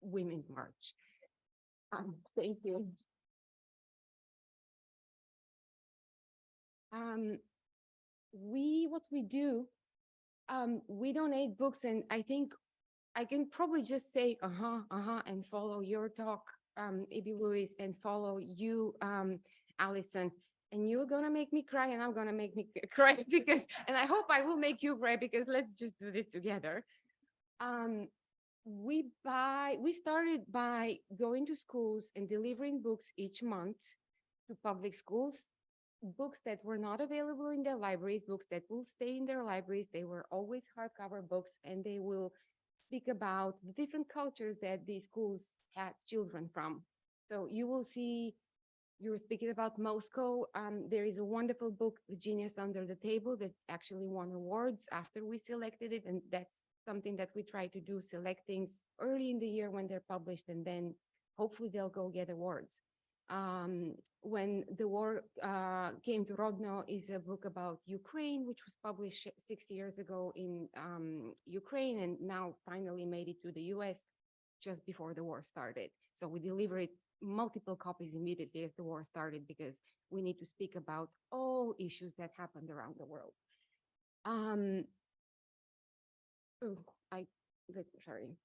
Women's March. Thank you. What we do, we donate books, and I think I can probably just say and follow your talk, Abby Lewis, and follow you, Allison. And you're gonna make me cry, and I'm gonna make me cry because, and I hope I will make you cry because let's just do this together. We started by going to schools and delivering books each month to public schools, books that were not available in their libraries, books that will stay in their libraries. They were always hardcover books, and they will speak about the different cultures that these schools had children from. So you will see, you were speaking about Moscow. There is a wonderful book, The Genius Under the Table, that actually won awards after we selected it. And that's something that we try to do, select things early in the year when they're published, and then hopefully they'll go get awards. When the war came to Rodno is a book about Ukraine, which was published 6 years ago in Ukraine and now finally made it to the US just before the war started. So we delivered multiple copies immediately as the war started because we need to speak about all issues that happened around the world. Sorry.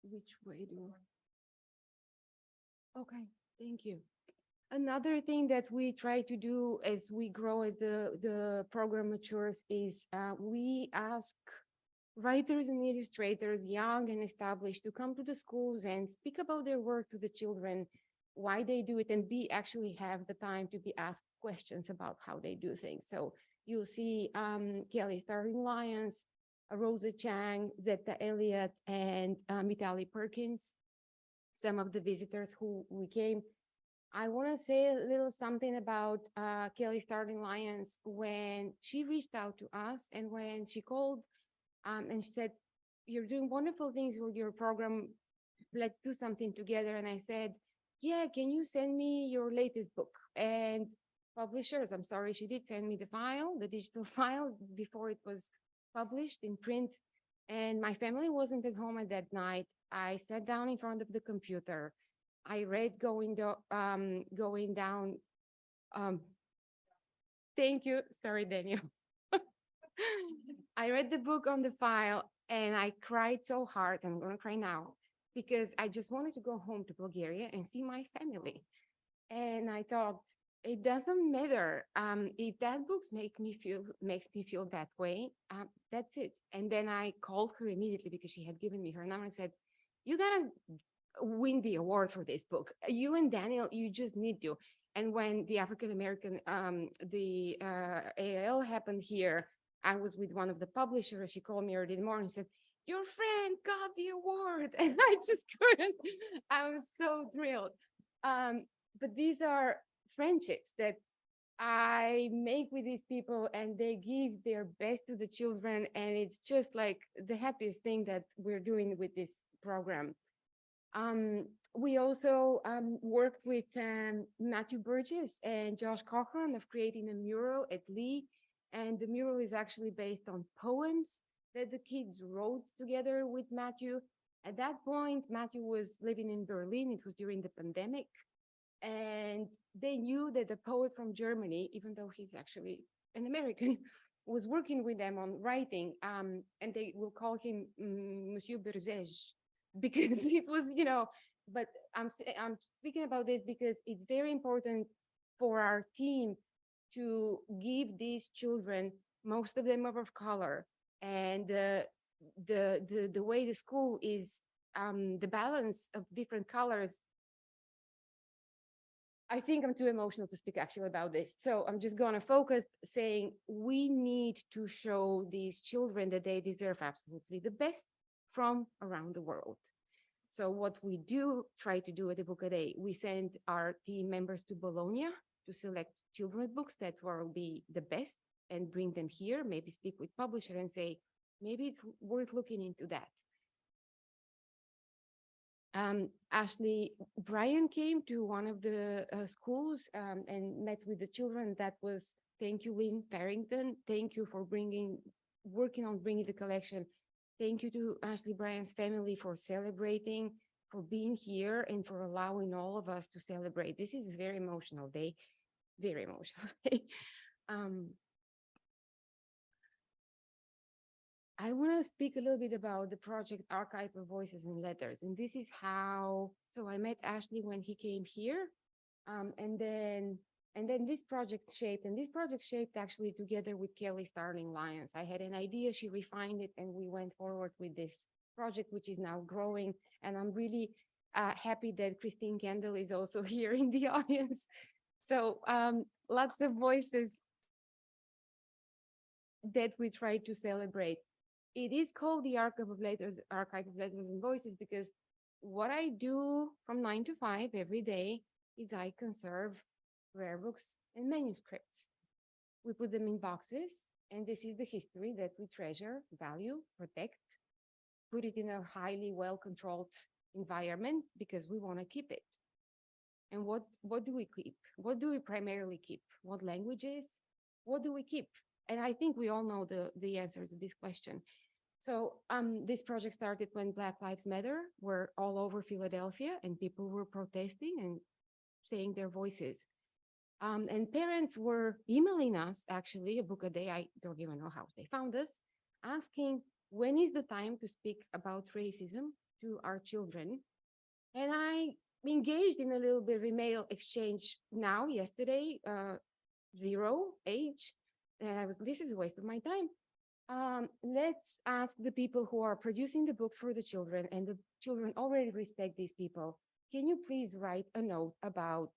Which way do I? Okay, thank you. Another thing that we try to do as we grow, as the program matures, is we ask writers and illustrators, young and established, to come to the schools and speak about their work to the children, why they do it, and actually have the time to be asked questions about how they do things. So you'll see Kelly Starling Lyons, Rosa Chang, Zeta Elliott, and Mitali Perkins, some of the visitors who we came. I want to say a little something about Kelly Starling Lyons. When she reached out to us and when she called and she said, you're doing wonderful things with your program, let's do something together. And I said, yeah, can you send me your latest book? And publishers, I'm sorry, she did send me the file, the digital file before it was published in print. And my family wasn't at home at that night. I sat down in front of the computer. I read going down. Um, thank you. Sorry, Daniel. I read the book on the file and I cried so hard. I'm going to cry now because I just wanted to go home to Bulgaria and see my family. And I thought, it doesn't matter if that book makes me feel that way. That's it. And then I called her immediately because she had given me her number and said, "You gotta win the award for this book. You and Daniel, you just need to." And when the African American, the AL happened here, I was with one of the publishers. She called me early in the morning and said, "Your friend got the award," and I just couldn't. I was so thrilled. But these are friendships that I make with these people, and they give their best to the children. And it's just like the happiest thing that we're doing with this program. We also worked with Matthew Burgess and Josh Cochran of creating a mural at Lee. And the mural is actually based on poems that the kids wrote together with Matthew. At that point, Matthew was living in Berlin. It was during the pandemic. And they knew that the poet from Germany, even though he's actually an American, was working with them on writing. And they will call him Monsieur Berzej because it was, but I'm speaking about this because it's very important for our team to give these children, most of them are of color, and the way the school is, the balance of different colors. I think I'm too emotional to speak actually about this. So I'm just going to focus saying we need to show these children that they deserve absolutely the best from around the world. So what we do try to do at the Book a Day, we send our team members to Bologna to select children's books that will be the best and bring them here, maybe speak with publisher and say, maybe it's worth looking into that. Ashley, Bryan came to one of the schools and met with the children. That was, thank you, Lynn Farrington. Thank you for working on bringing the collection. Thank you to Ashley Bryan's family for celebrating, for being here, and for allowing all of us to celebrate. This is a very emotional day, very emotional day. I want to speak a little bit about the project Archive of Voices and Letters. And this is how, so I met Ashley when he came here. And then this project shaped actually together with Kelly Starling Lyons. I had an idea, she refined it, and we went forward with this project, which is now growing. And I'm really happy that Christine Kendall is also here in the audience. So lots of voices that we try to celebrate. It is called the Archive of Letters and Voices because what I do from 9 to 5 every day is I conserve rare books and manuscripts. We put them in boxes, and this is the history that we treasure, value, protect, put it in a highly well-controlled environment because we want to keep it. And what do we keep? What do we primarily keep? What languages? What do we keep? And I think we all know the answer to this question. So this project started when Black Lives Matter were all over Philadelphia and people were protesting and saying their voices. And parents were emailing us, actually, a book a day, I don't even know how they found us, asking, when is the time to speak about racism to our children? And I engaged in a little bit of email exchange now, yesterday, 0 age. And this is a waste of my time. Let's ask the people who are producing the books for the children, and the children already respect these people. Can you please write a note about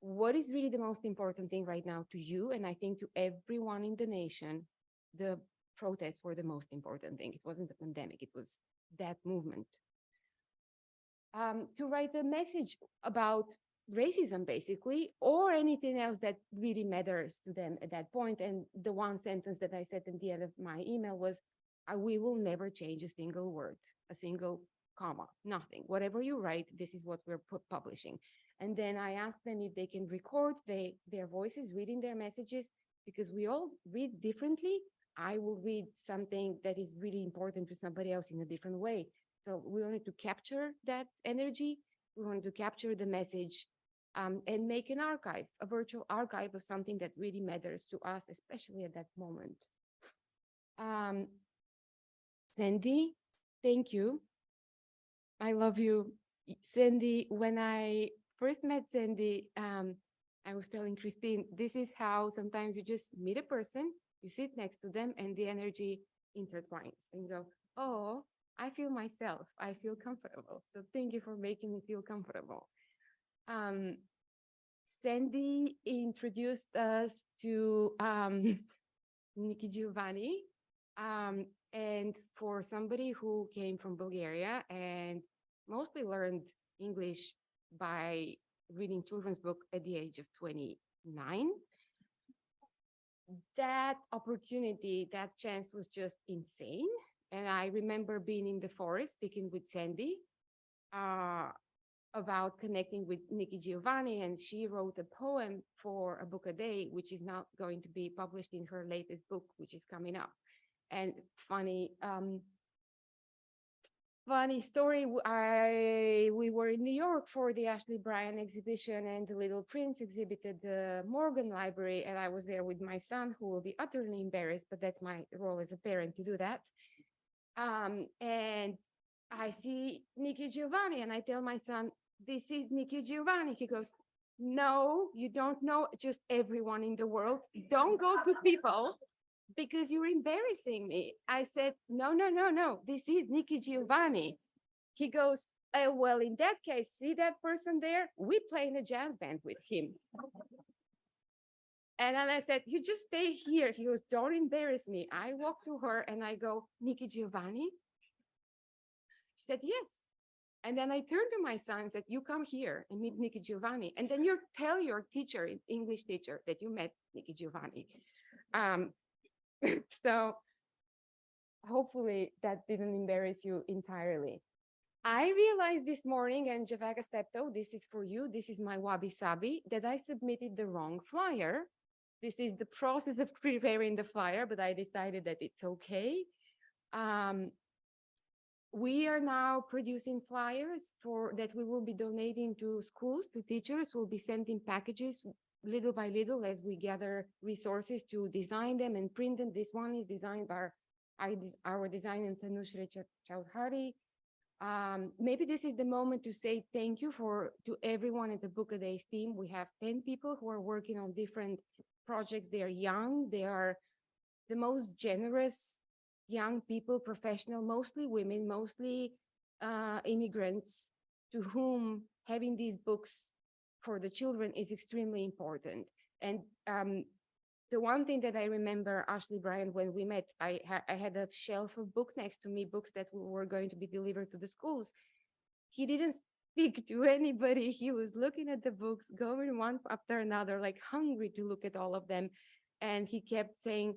what is really the most important thing right now to you? And I think to everyone in the nation, the protests were the most important thing. It wasn't the pandemic, it was that movement. To write a message about racism, basically, or anything else that really matters to them at that point. And the one sentence that I said at the end of my email was, we will never change a single word, a single comma, nothing. Whatever you write, this is what we're publishing. And then I asked them if they can record their voices reading their messages, because we all read differently. I will read something that is really important to somebody else in a different way. So we wanted to capture that energy. We wanted to capture the message, and make an archive, a virtual archive of something that really matters to us, especially at that moment. Sandy, thank you. I love you. Sandy, when I first met Sandy, I was telling Christine, this is how sometimes you just meet a person, you sit next to them, and the energy intertwines. And you go, oh, I feel myself. I feel comfortable. So thank you for making me feel comfortable. Sandy introduced us to Nikki Giovanni. And for somebody who came from Bulgaria and mostly learned English by reading children's book at the age of 29, that opportunity, that chance was just insane. And I remember being in the forest speaking with Sandy about connecting with Nikki Giovanni, and she wrote a poem for a book a day, which is now going to be published in her latest book, which is coming up. And funny story, we were in New York for the Ashley Bryan exhibition, and the Little Prince exhibited the Morgan Library, and I was there with my son, who will be utterly embarrassed, but that's my role as a parent to do that. And I see Nikki Giovanni, and I tell my son, this is Nikki Giovanni. He goes, no, you don't know just everyone in the world. Don't go to people because you're embarrassing me. I said, no, this is Nikki Giovanni. He goes, well, in that case, see that person there? We play in a jazz band with him. And then I said, you just stay here. He goes, don't embarrass me. I walk to her and I go, Nikki Giovanni? She said, yes. And then I turned to my son and said, you come here and meet Nikki Giovanni. And then you tell your teacher, English teacher, that you met Nikki Giovanni. So hopefully that didn't embarrass you entirely. I realized this morning, and Javaka Stepto, this is for you, this is my wabi-sabi, that I submitted the wrong flyer. This is the process of preparing the flyer, but I decided that it's okay. We are now producing flyers that we will be donating to schools, to teachers. We'll be sending packages little by little as we gather resources to design them and print them. This one is designed by our designer Tanushri Chowdhury. Maybe this is the moment to say thank you to everyone at the Book a Days team. We have 10 people who are working on different projects. They are young. They are the most generous young people, professional, mostly women, mostly immigrants, to whom having these books for the children is extremely important. And the one thing that I remember, Ashley Bryan, when we met, I had a shelf of books next to me, books that were going to be delivered to the schools. He didn't speak to anybody. He was looking at the books, going one after another, like hungry to look at all of them. And he kept saying,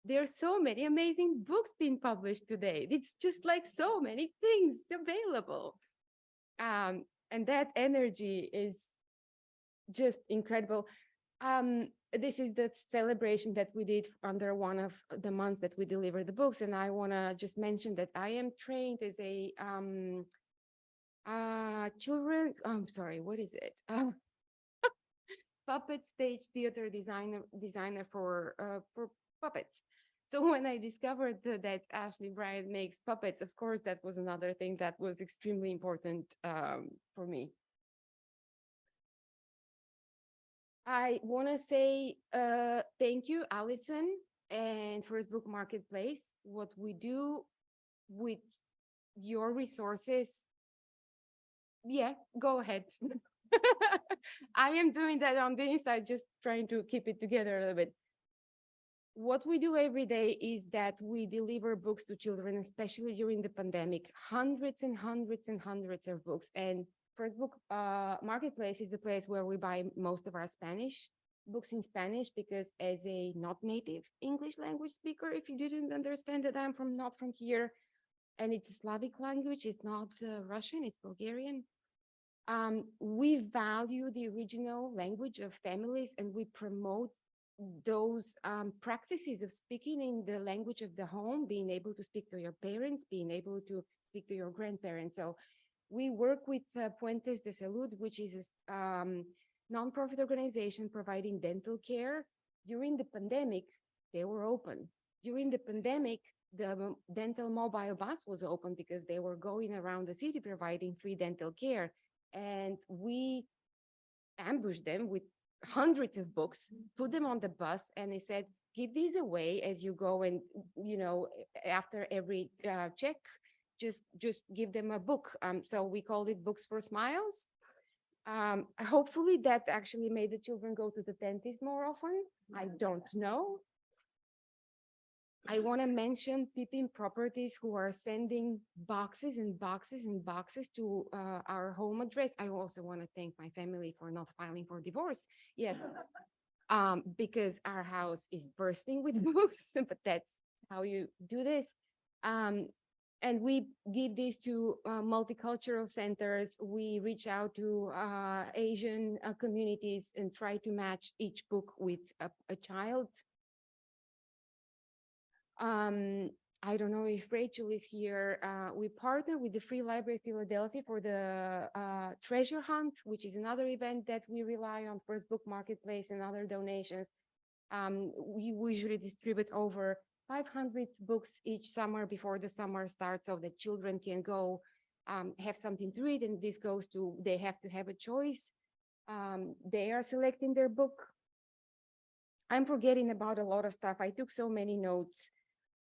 there are so many amazing books being published today. It's just like so many things available. And that energy is just incredible. This is the celebration that we did under one of the months that we delivered the books. And I want to just mention that I am trained as a children's, I'm sorry, what is it? Puppet stage theater designer for puppets. So when I discovered that Ashley Bryan makes puppets, of course, that was another thing that was extremely important for me. I want to say thank you, Allison, and First Book Marketplace. What we do with your resources, yeah, go ahead. I am doing that on the inside, just trying to keep it together a little bit. What we do every day is that we deliver books to children, especially during the pandemic, hundreds and hundreds and hundreds of books. And First Book Marketplace is the place where we buy most of our Spanish books in Spanish, because as a not native English language speaker, if you didn't understand that I'm not from here, and it's a Slavic language. It's not Russian, it's Bulgarian. We value the original language of families, and we promote those practices of speaking in the language of the home, being able to speak to your parents, being able to speak to your grandparents. So we work with Puentes de Salud, which is a nonprofit organization providing dental care. During the pandemic, they were open. During the pandemic, the dental mobile bus was open because they were going around the city providing free dental care. And we ambushed them with hundreds of books, put them on the bus, and they said, give these away as you go, and after every check, just give them a book. So we called it Books for Smiles. Hopefully that actually made the children go to the dentist more often. I don't know. I want to mention Pippin Properties, who are sending boxes and boxes and boxes to our home address. I also want to thank my family for not filing for divorce yet, because our house is bursting with books, but that's how you do this. And we give these to multicultural centers. We reach out to Asian communities and try to match each book with a child. I don't know if Rachel is here. We partner with the Free Library of Philadelphia for the Treasure Hunt, which is another event that we rely on First Book Marketplace and other donations. We usually distribute over 500 books each summer before the summer starts, so that children can go have something to read. And this goes to, they have to have a choice. They are selecting their book. I'm forgetting about a lot of stuff. I took so many notes.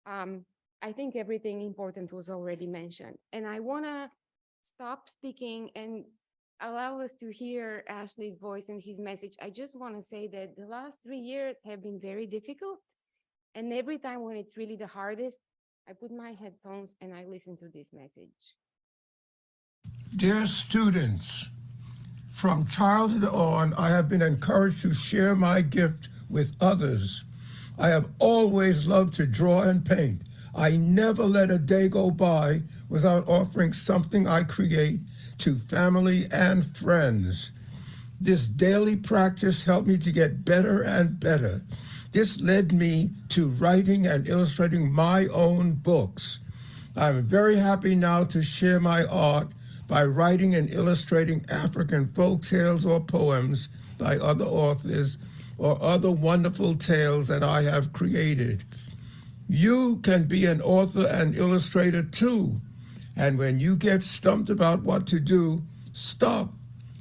I think everything important was already mentioned. And I want to stop speaking and allow us to hear Ashley's voice and his message. I just want to say that the last 3 years have been very difficult. And every time when it's really the hardest, I put my headphones and I listen to this message. Dear students, from childhood on, I have been encouraged to share my gift with others. I have always loved to draw and paint. I never let a day go by without offering something I create to family and friends. This daily practice helped me to get better and better. This led me to writing and illustrating my own books. I'm very happy now to share my art by writing and illustrating African folk tales or poems by other authors or other wonderful tales that I have created. You can be an author and illustrator too. And when you get stumped about what to do, stop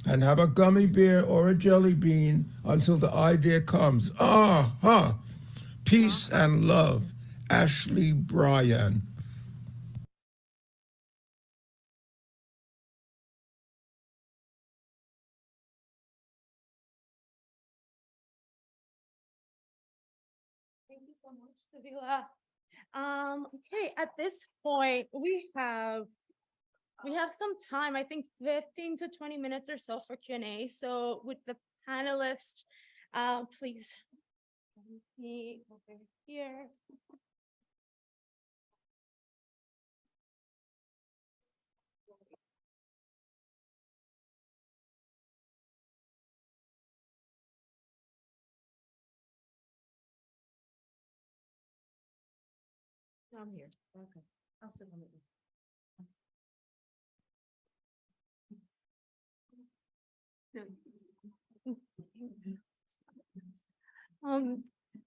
and have a gummy bear or a jelly bean until the idea comes. Aha! Peace and love. Ashley Bryan. Thank you so much, Sevilla. Okay, at this point, we have some time, I think 15 to 20 minutes or so for Q&A. So with the panelists, please be over here. I'm here. Okay. I'll sit on it.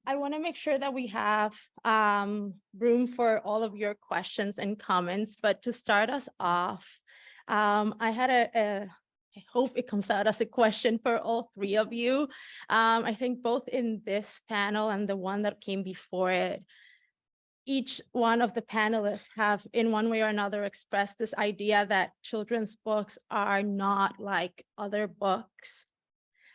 I want to make sure that we have room for all of your questions and comments, but to start us off, I had I hope it comes out as a question for all three of you. I think both in this panel and the one that came before it, each one of the panelists have in one way or another expressed this idea that children's books are not like other books.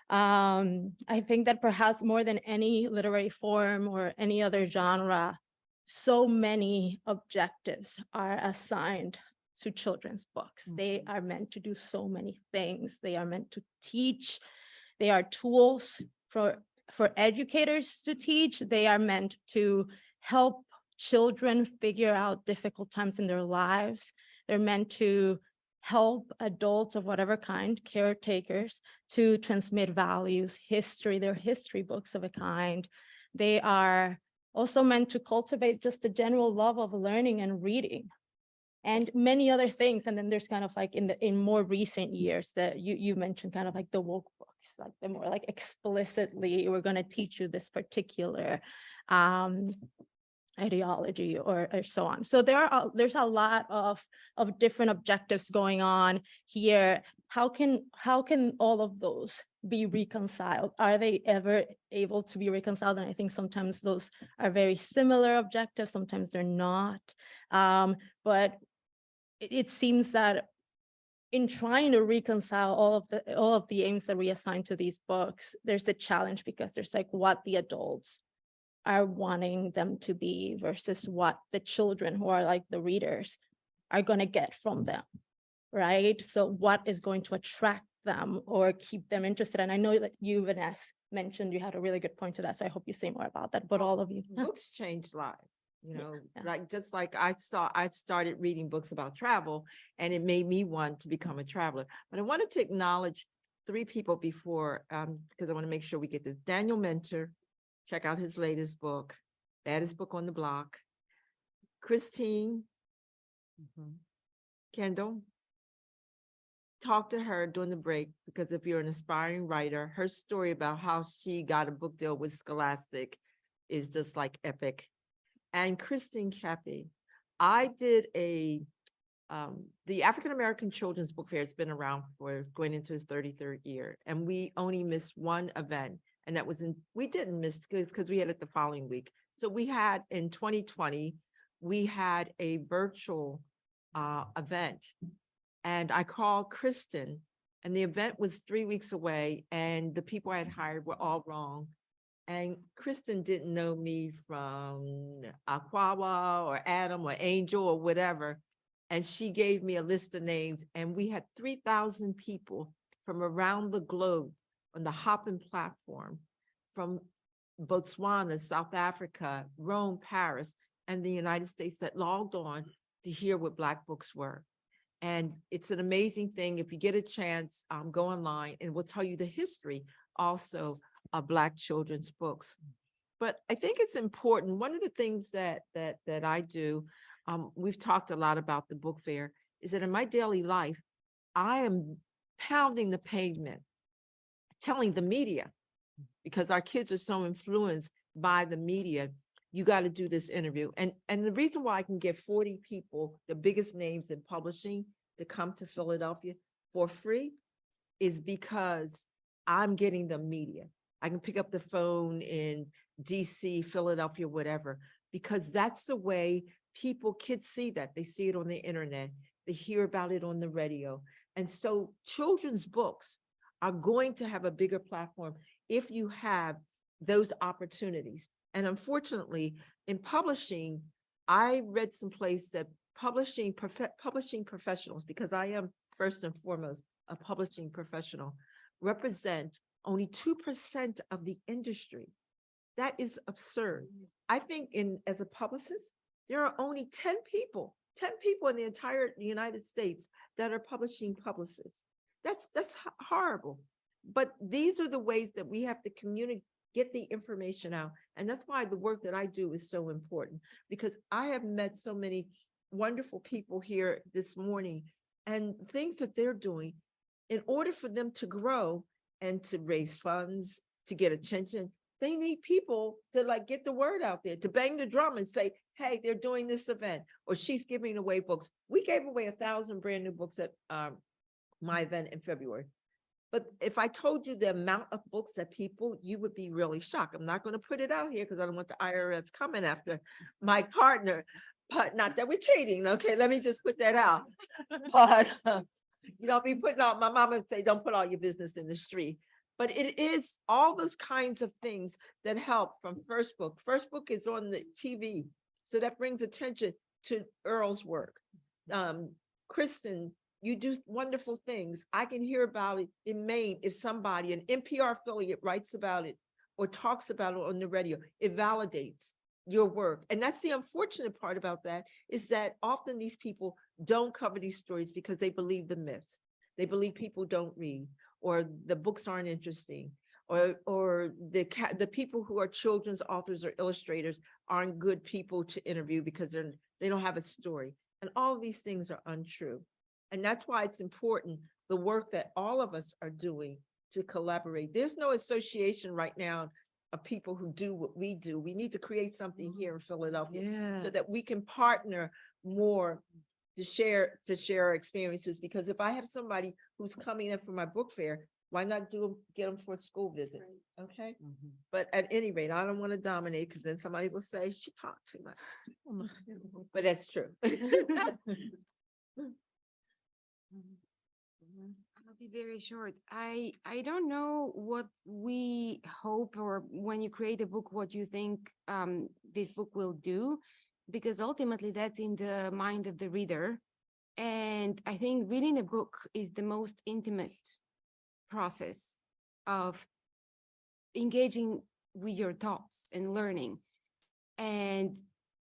I think that perhaps more than any literary form or any other genre, so many objectives are assigned to children's books. Mm-hmm. They are meant to do so many things. They are meant to teach. They are tools for educators to teach. They are meant to help children figure out difficult times in their lives. They're meant to help adults of whatever kind, caretakers, to transmit values, history. They're history books of a kind. They are also meant to cultivate just a general love of learning and reading and many other things. And then there's kind of like in more recent years that you mentioned, kind of like the woke books, like the more like explicitly, we're going to teach you this particular ideology or so on. So there's a lot of different objectives going on here. How can all of those be reconciled? Are they ever able to be reconciled? And I think sometimes those are very similar objectives, sometimes they're not. But it seems that in trying to reconcile all of the aims that we assign to these books, there's a challenge because there's like what the adults are wanting them to be versus what the children who are like the readers are going to get from them, right? So what is going to attract them or keep them interested? And I know that you, Vanesse, mentioned you had a really good point to that, so I hope you say more about that, but all of you. Books change lives, you know, Yeah. like just like I started reading books about travel and it made me want to become a traveler. But I wanted to acknowledge 3 people before, because I want to make sure we get this. Daniel Mentor, check out his latest book, Baddest Book on the Block. Christine Kendall, talk to her during the break, because if you're an aspiring writer, her story about how she got a book deal with Scholastic is just like epic. And Christine Cappy, I did the African American Children's Book Fair. It's been around for going into its 33rd year, and we only missed one event, and that was we didn't miss because we had it the following week. So we had in 2020, we had a virtual event, and I called Kristen, and the event was 3 weeks away, and the people I had hired were all wrong. And Kristen didn't know me from Aquawa or Adam or Angel or whatever. And she gave me a list of names, and we had 3,000 people from around the globe on the Hoppin platform, from Botswana, South Africa, Rome, Paris, and the United States that logged on to hear what Black books were. And it's an amazing thing. If you get a chance, go online and we'll tell you the history also of Black children's books. But I think it's important. One of the things that I do, we've talked a lot about the book fair, is that in my daily life, I am pounding the pavement, telling the media, because our kids are so influenced by the media, you got to do this interview. And the reason why I can get 40 people, the biggest names in publishing, to come to Philadelphia for free is because I'm getting the media. I can pick up the phone in DC, Philadelphia, whatever, because that's the way kids see that. They see it on the internet. They hear about it on the radio. And so children's books are going to have a bigger platform if you have those opportunities. And unfortunately, in publishing, I read someplace that publishing professionals, because I am first and foremost a publishing professional, represent only 2% of the industry. That is absurd. I think as a publicist, there are only 10 people in the entire United States that are publishing publicists. That's horrible. But these are the ways that we have to communicate, get the information out. And that's why the work that I do is so important, because I have met so many wonderful people here this morning, and things that they're doing in order for them to grow and to raise funds, to get attention. They need people to like get the word out there, to bang the drum and say, hey, they're doing this event, or she's giving away books. We gave away 1,000 brand new books at my event in February. But if I told you the amount of books that you would be really shocked. I'm not going to put it out here because I don't want the IRS coming after my partner, but not that we're cheating. Okay, let me just put that out. But you know, be putting out, my mama say, don't put all your business in the street. But it is all those kinds of things that help from First Book. First Book is on the TV. So that brings attention to Earl's work. Kristen, you do wonderful things. I can hear about it in Maine. If somebody, an NPR affiliate, writes about it or talks about it on the radio, it validates. your work. And that's the unfortunate part about that, is that often these people don't cover these stories because they believe the myths. They believe people don't read, or the books aren't interesting, or the people who are children's authors or illustrators aren't good people to interview because they don't have a story. And all of these things are untrue. And that's why it's important, the work that all of us are doing to collaborate. There's no association right now of people who do what we do. We need to create something here in Philadelphia so that we can partner more to share our experiences. Because if I have somebody who's coming in for my book fair, why not get them for a school visit? Okay. But at any rate, I don't want to dominate, because then somebody will say she talks too much. But that's true. I'll be very short. I don't know what we hope, or when you create a book, what you think this book will do, because ultimately that's in the mind of the reader. And I think reading a book is the most intimate process of engaging with your thoughts and learning. And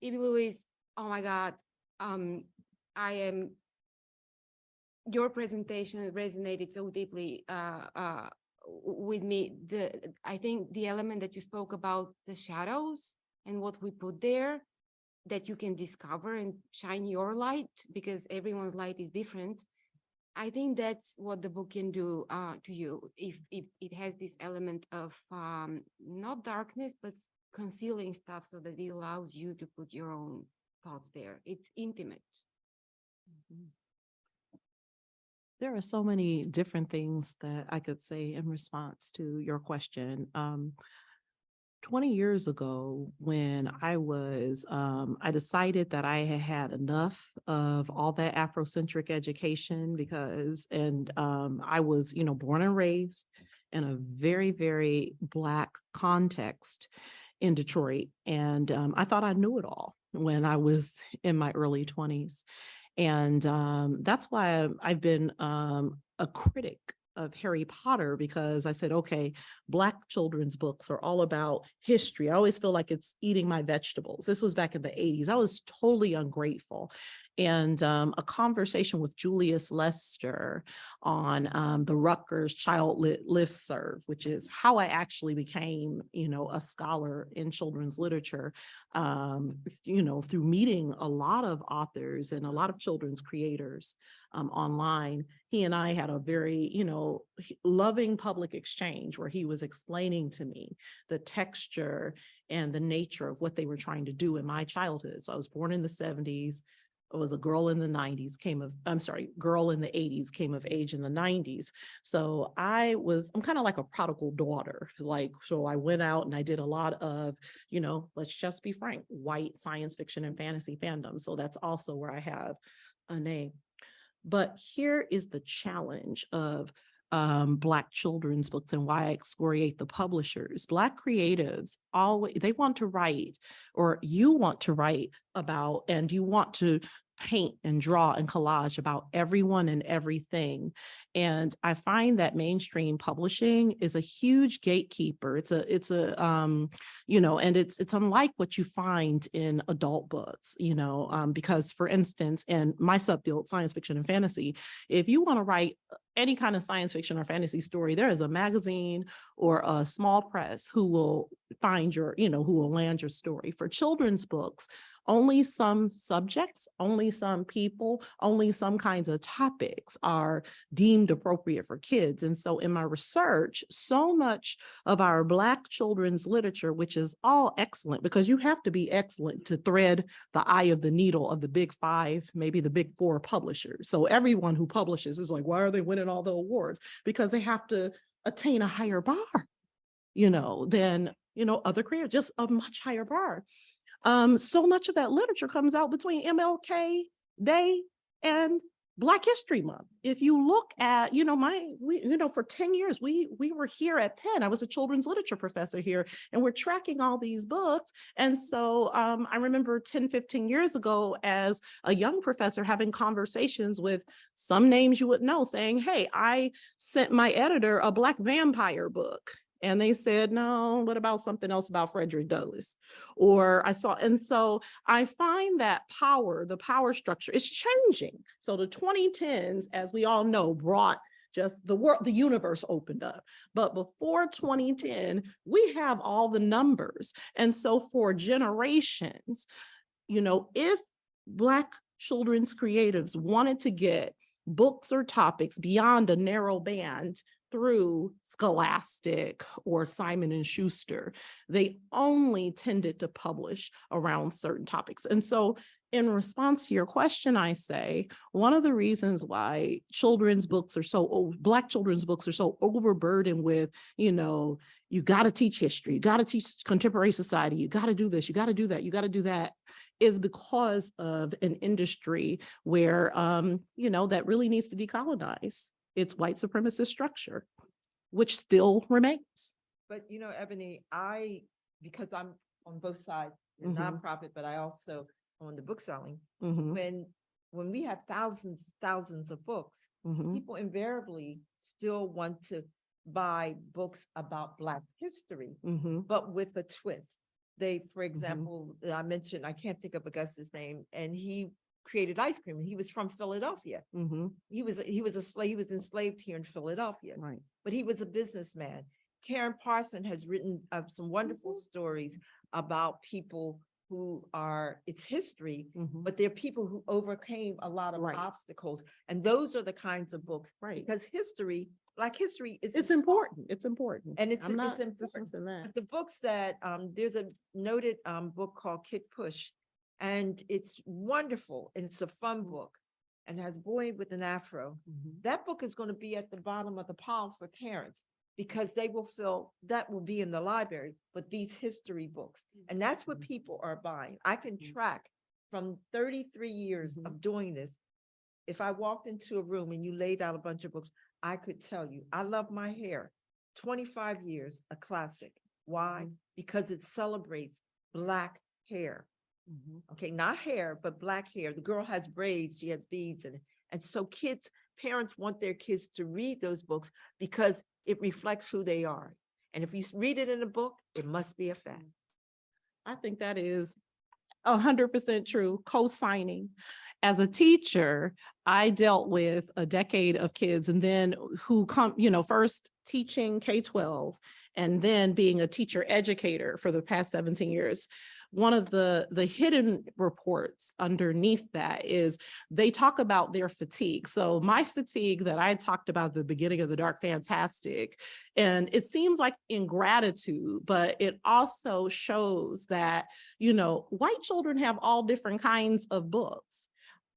Evie Louise, oh my God, your presentation resonated so deeply with me. I think the element that you spoke about, the shadows and what we put there, that you can discover and shine your light, because everyone's light is different. I think that's what the book can do to you, if it has this element of not darkness, but concealing stuff, so that it allows you to put your own thoughts there. It's intimate. There are so many different things that I could say in response to your question. 20 years ago, when I decided that I had had enough of all that Afrocentric education, I was, born and raised in a very, very Black context in Detroit. And I thought I knew it all when I was in my early 20s. And that's why I've been a critic of Harry Potter, because I said, okay, Black children's books are all about history. I always feel like it's eating my vegetables. This was back in the 80s. I was totally ungrateful. And a conversation with Julius Lester on the Rutgers Child Listserv, which is how I actually became, a scholar in children's literature, through meeting a lot of authors and a lot of children's creators online. He and I had a very, loving public exchange where he was explaining to me the texture and the nature of what they were trying to do in my childhood. So I was born in the 70s. I was a girl in the 90s, girl in the 80s, came of age in the 90s. So I'm kind of like a prodigal daughter. So I went out and I did a lot of, let's just be frank, white science fiction and fantasy fandom. So that's also where I have a name. But here is the challenge of Black children's books and why I excoriate the publishers. Black creatives they want to write, or you want to write about, and you want to paint and draw and collage about everyone and everything. And I find that mainstream publishing is a huge gatekeeper. It's unlike what you find in adult books, because, for instance, in my subfield, science fiction and fantasy, if you want to write any kind of science fiction or fantasy story, there is a magazine or a small press who will find who will land your story. For children's books, only some subjects, only some people, only some kinds of topics are deemed appropriate for kids. And so in my research, so much of our Black children's literature, which is all excellent, because you have to be excellent to thread the eye of the needle of the big five, maybe the big four publishers. So everyone who publishes is like, why are they winning all the awards? Because they have to attain a higher bar, than, other creators, just a much higher bar. So much of that literature comes out between MLK Day and Black History Month. If you look at, for 10 years, we were here at Penn. I was a children's literature professor here, and we're tracking all these books. And so I remember 10, 15 years ago, as a young professor, having conversations with some names you would know, saying, hey, I sent my editor a Black vampire book. And they said, no, what about something else about Frederick Douglass? Or I saw, and so I find that the power structure is changing. So the 2010s, as we all know, brought just the world, the universe opened up. But before 2010, we have all the numbers. And so for generations, if Black children's creatives wanted to get books or topics beyond a narrow band through Scholastic or Simon and Schuster, they only tended to publish around certain topics. And so in response to your question, I say, one of the reasons why Black children's books are so overburdened with, you got to teach history, you got to teach contemporary society, you got to do this, you got to do that, you got to do that, is because of an industry where, that really needs to decolonize its white supremacist structure, which still remains. But Ebony, because I'm on both sides, the Mhm. nonprofit, but I also on the book selling. Mhm. When we have thousands of books, Mhm. people invariably still want to buy books about Black history, Mhm. but with a twist. For example, I mentioned, I can't think of Augustus' name, and he created ice cream. He was from Philadelphia. Mhm. He was a slave. He was enslaved here in Philadelphia, Right. but he was a businessman. Karen Parson has written some wonderful stories about people who it's history, Mhm. but they're people who overcame a lot of Right. obstacles. And those are the kinds of books, Right. because Black history is It's important. It's important. And it's I'm not important. dismissing that. But the books that there's a noted book called Kick Push, and it's wonderful. And it's a fun book and has Boy with an Afro. Mhm. That book is going to be at the bottom of the pile for parents, because they will feel that will be in the library, but these history books. And that's what people are buying. I can track from 33 years of doing this. If I walked into a room and you laid out a bunch of books, I could tell you, I love my hair. 25 years, a classic. Why? Because it celebrates Black hair. Okay, not hair, but Black hair. The girl has braids, she has beads in it. And so parents want their kids to read those books because it reflects who they are. And if you read it in a book, it must be a fact. I think that is 100% true, co-signing. As a teacher, I dealt with a decade of kids and then who come, first teaching K-12 and then being a teacher educator for the past 17 years. One of the hidden reports underneath that is they talk about their fatigue. So my fatigue that I talked about at the beginning of the Dark Fantastic, and it seems like ingratitude, but it also shows that, white children have all different kinds of books.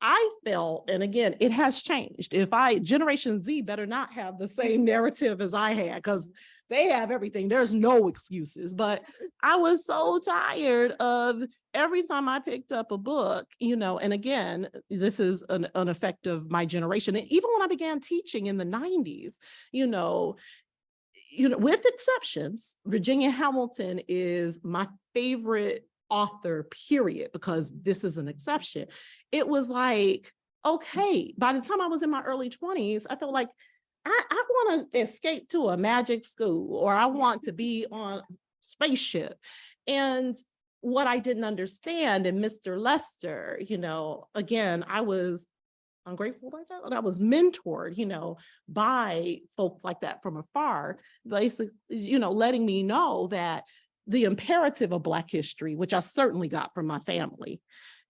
I felt, and again, it has changed. Generation Z better not have the same narrative as I had, because they have everything. There's no excuses. But I was so tired of every time I picked up a book, and again, this is an effect of my generation. And even when I began teaching in the 90s, with exceptions, Virginia Hamilton is my favorite author, period, because this is an exception. It was like, okay, by the time I was in my early 20s, I felt like I want to escape to a magic school, or I want to be on a spaceship. And what I didn't understand in Mr. Lester, again, I'm grateful by that. I was mentored, by folks like that from afar, basically, letting me know that the imperative of Black history, which I certainly got from my family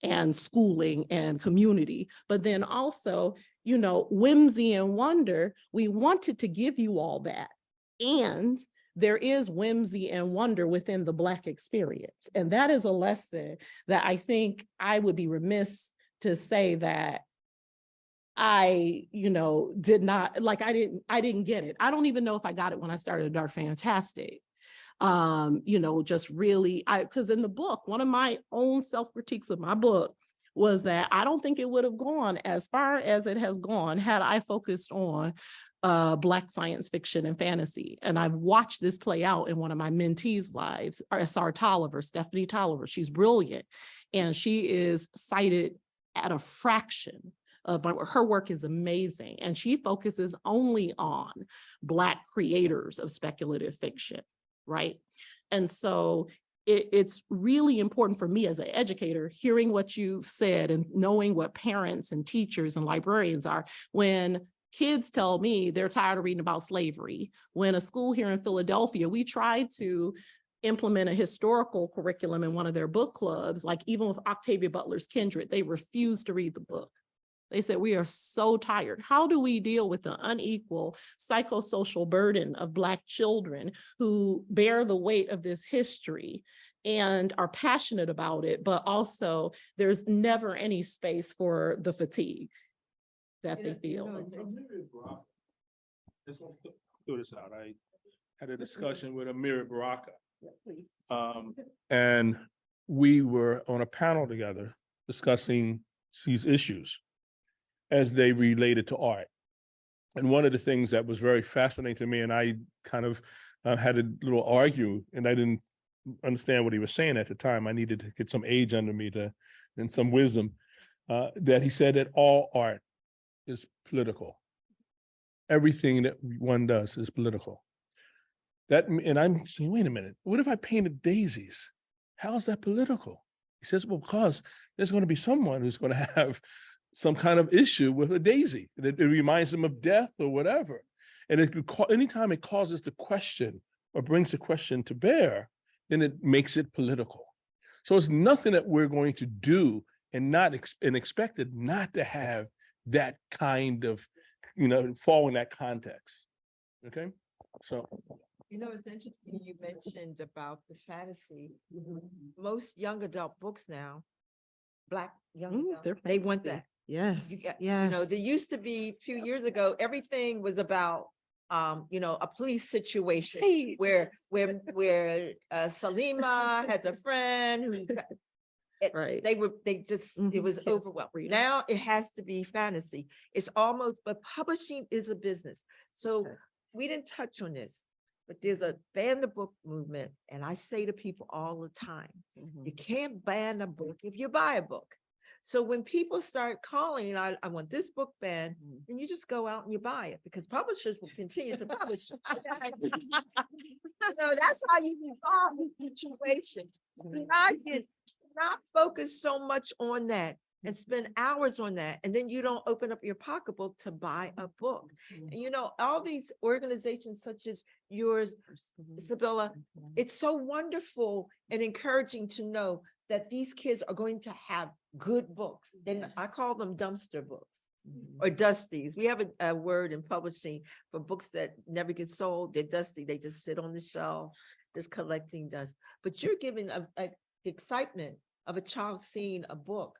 and schooling and community, but then also, whimsy and wonder, we wanted to give you all that. And there is whimsy and wonder within the Black experience. And that is a lesson that I think I would be remiss to say that I, did not, I didn't get it. I don't even know if I got it when I started Dark Fantastic. Just really, because in the book, one of my own self-critiques of my book was that I don't think it would have gone as far as it has gone had I focused on Black science fiction and fantasy. And I've watched this play out in one of my mentees' lives, Stephanie Tolliver. She's brilliant. And she is cited at a fraction her work is amazing. And she focuses only on Black creators of speculative fiction, right? And so it's really important for me as an educator, hearing what you've said and knowing what parents and teachers and librarians are. When kids tell me they're tired of reading about slavery, when a school here in Philadelphia, we tried to implement a historical curriculum in one of their book clubs, like even with Octavia Butler's Kindred, they refused to read the book. They said, we are so tired. How do we deal with the unequal psychosocial burden of Black children who bear the weight of this history and are passionate about it, but also there's never any space for the fatigue that they feel? Just want to throw this out. I had a discussion with Amiri Baraka. And we were on a panel together discussing these issues as they related to art. And one of the things that was very fascinating to me, and I kind of had a little argue, and I didn't understand what he was saying at the time. I needed to get some age under me and some wisdom, that he said that all art is political. Everything that one does is political. And I'm saying, wait a minute, what if I painted daisies? How is that political? He says, well, because there's going to be someone who's going to have some kind of issue with a daisy. It reminds them of death or whatever. And anytime it causes the question or brings the question to bear, then it makes it political. So it's nothing that we're going to do and expected not to have that kind of, fall in that context. Okay, so. It's interesting you mentioned about the fantasy. Most young adult books now, Black young adult, they want that. Yes, There used to be a few years ago, everything was about, a police situation where Salima has a friend who, right. it was overwhelming. Now it has to be fantasy. It's almost, but publishing is a business. So we didn't touch on this, but there's a ban the book movement. And I say to people all the time, you can't ban a book if you buy a book. So when people start calling, I want this book banned, then you just go out and you buy it, because publishers will continue to publish. That's how you resolve the situation. Not focus so much on that and spend hours on that, and then you don't open up your pocketbook to buy a book. And all these organizations such as yours, Isabella, it's so wonderful and encouraging to know that these kids are going to have good books. Then I call them dumpster books or dusties. We have a word in publishing for books that never get sold. They're dusty. They just sit on the shelf, just collecting dust. But you're giving the excitement of a child seeing a book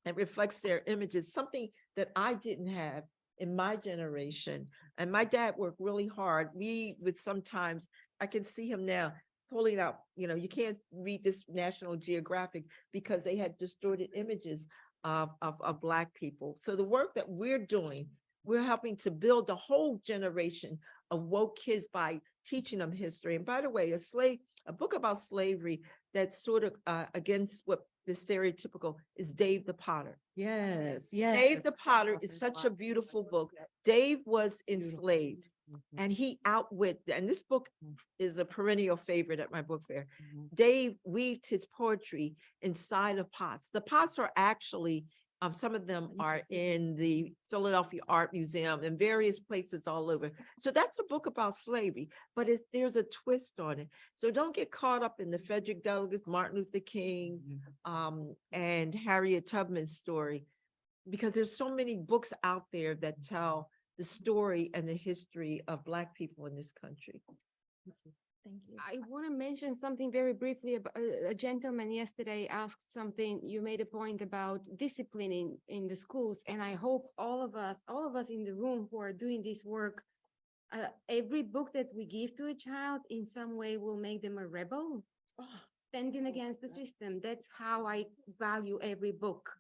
that reflects their images, something that I didn't have in my generation. And my dad worked really hard. We would sometimes, I can see him now pulling out, you can't read this National Geographic because they had distorted images of Black people. So the work that we're doing, we're helping to build a whole generation of woke kids by teaching them history. And by the way, a book about slavery that's sort of against what the stereotypical is Dave the Potter. Yes. Dave the Potter is such a beautiful book. Dave was enslaved and he outwit, and this book is a perennial favorite at my book fair. Dave weaved his poetry inside of pots. The pots are actually, some of them are in the Philadelphia Art Museum and various places all over. So that's a book about slavery, but there's a twist on it. So don't get caught up in the Frederick Douglass, Martin Luther King, and Harriet Tubman's story, because there's so many books out there that tell the story and the history of Black people in this country. Thank you. I want to mention something very briefly. About a gentleman yesterday asked something. You made a point about discipline in the schools, and I hope all of us in the room who are doing this work, every book that we give to a child in some way will make them a rebel, standing against the system. That's how I value every book,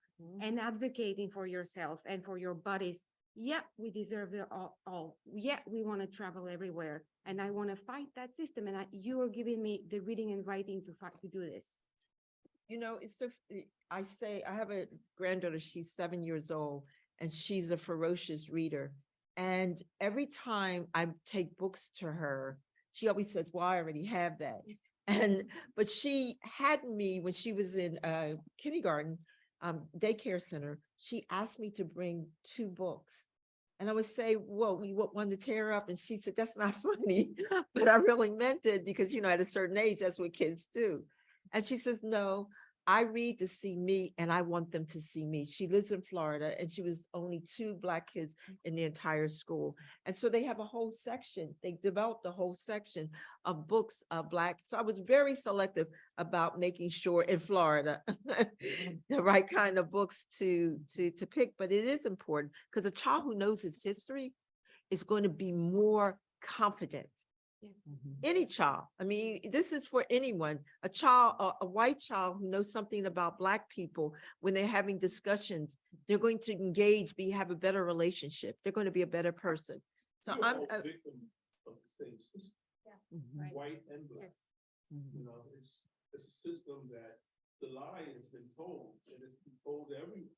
and advocating for yourself and for your bodies. Yeah, we deserve it all. Yeah, we want to travel everywhere. And I want to fight that system. And you are giving me the reading and writing to fight to do this. It's so, I say, I have a granddaughter, she's 7 years old. and she's a ferocious reader. And every time I take books to her, she always says, well, I already have that. But she had me when she was in kindergarten, daycare center, she asked me to bring 2 books. And I would say, well, you want one to tear up? And she said, that's not funny, but I really meant it because, at a certain age, that's what kids do. And she says, no, I read to see me and I want them to see me. She lives in Florida and she was only 2 Black kids in the entire school. And so they have a whole section. They developed a whole section of books of Black. So I was very selective about making sure in Florida, the right kind of books to pick. But it is important because a child who knows its history is going to be more confident. Any child. I mean, this is for anyone. A child, a white child who knows something about Black people, when they're having discussions, they're going to engage, have a better relationship. They're going to be a better person. So We're I'm. all victim of the same system, Mhm. white and Black. Yes. It's a system that the lie has been told, and it's been told to everyone.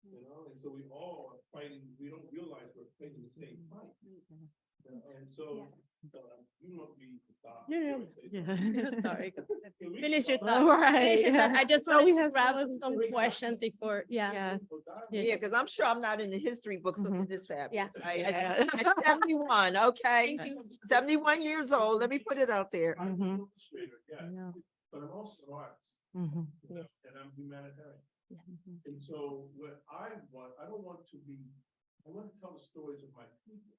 And so we all are fighting. We don't realize we're fighting the same fight. And so you want me to stop. No. Yeah. Sorry. We Finish your can thought. All right. Finish your thought. I just No, want we to have grab some- some questions before, yeah. Yeah. Yeah, because I'm sure I'm not in the history books looking Mhm. this fast. Yeah. Yeah. At 71, okay? Thank you. 71 years old. Let me put it out there. I'm Mhm. an illustrator, yes, Yeah. but I'm also an artist. Mhm. Yes. And I'm humanitarian. Mhm. And so what I don't want to be, I want to tell the stories of my people,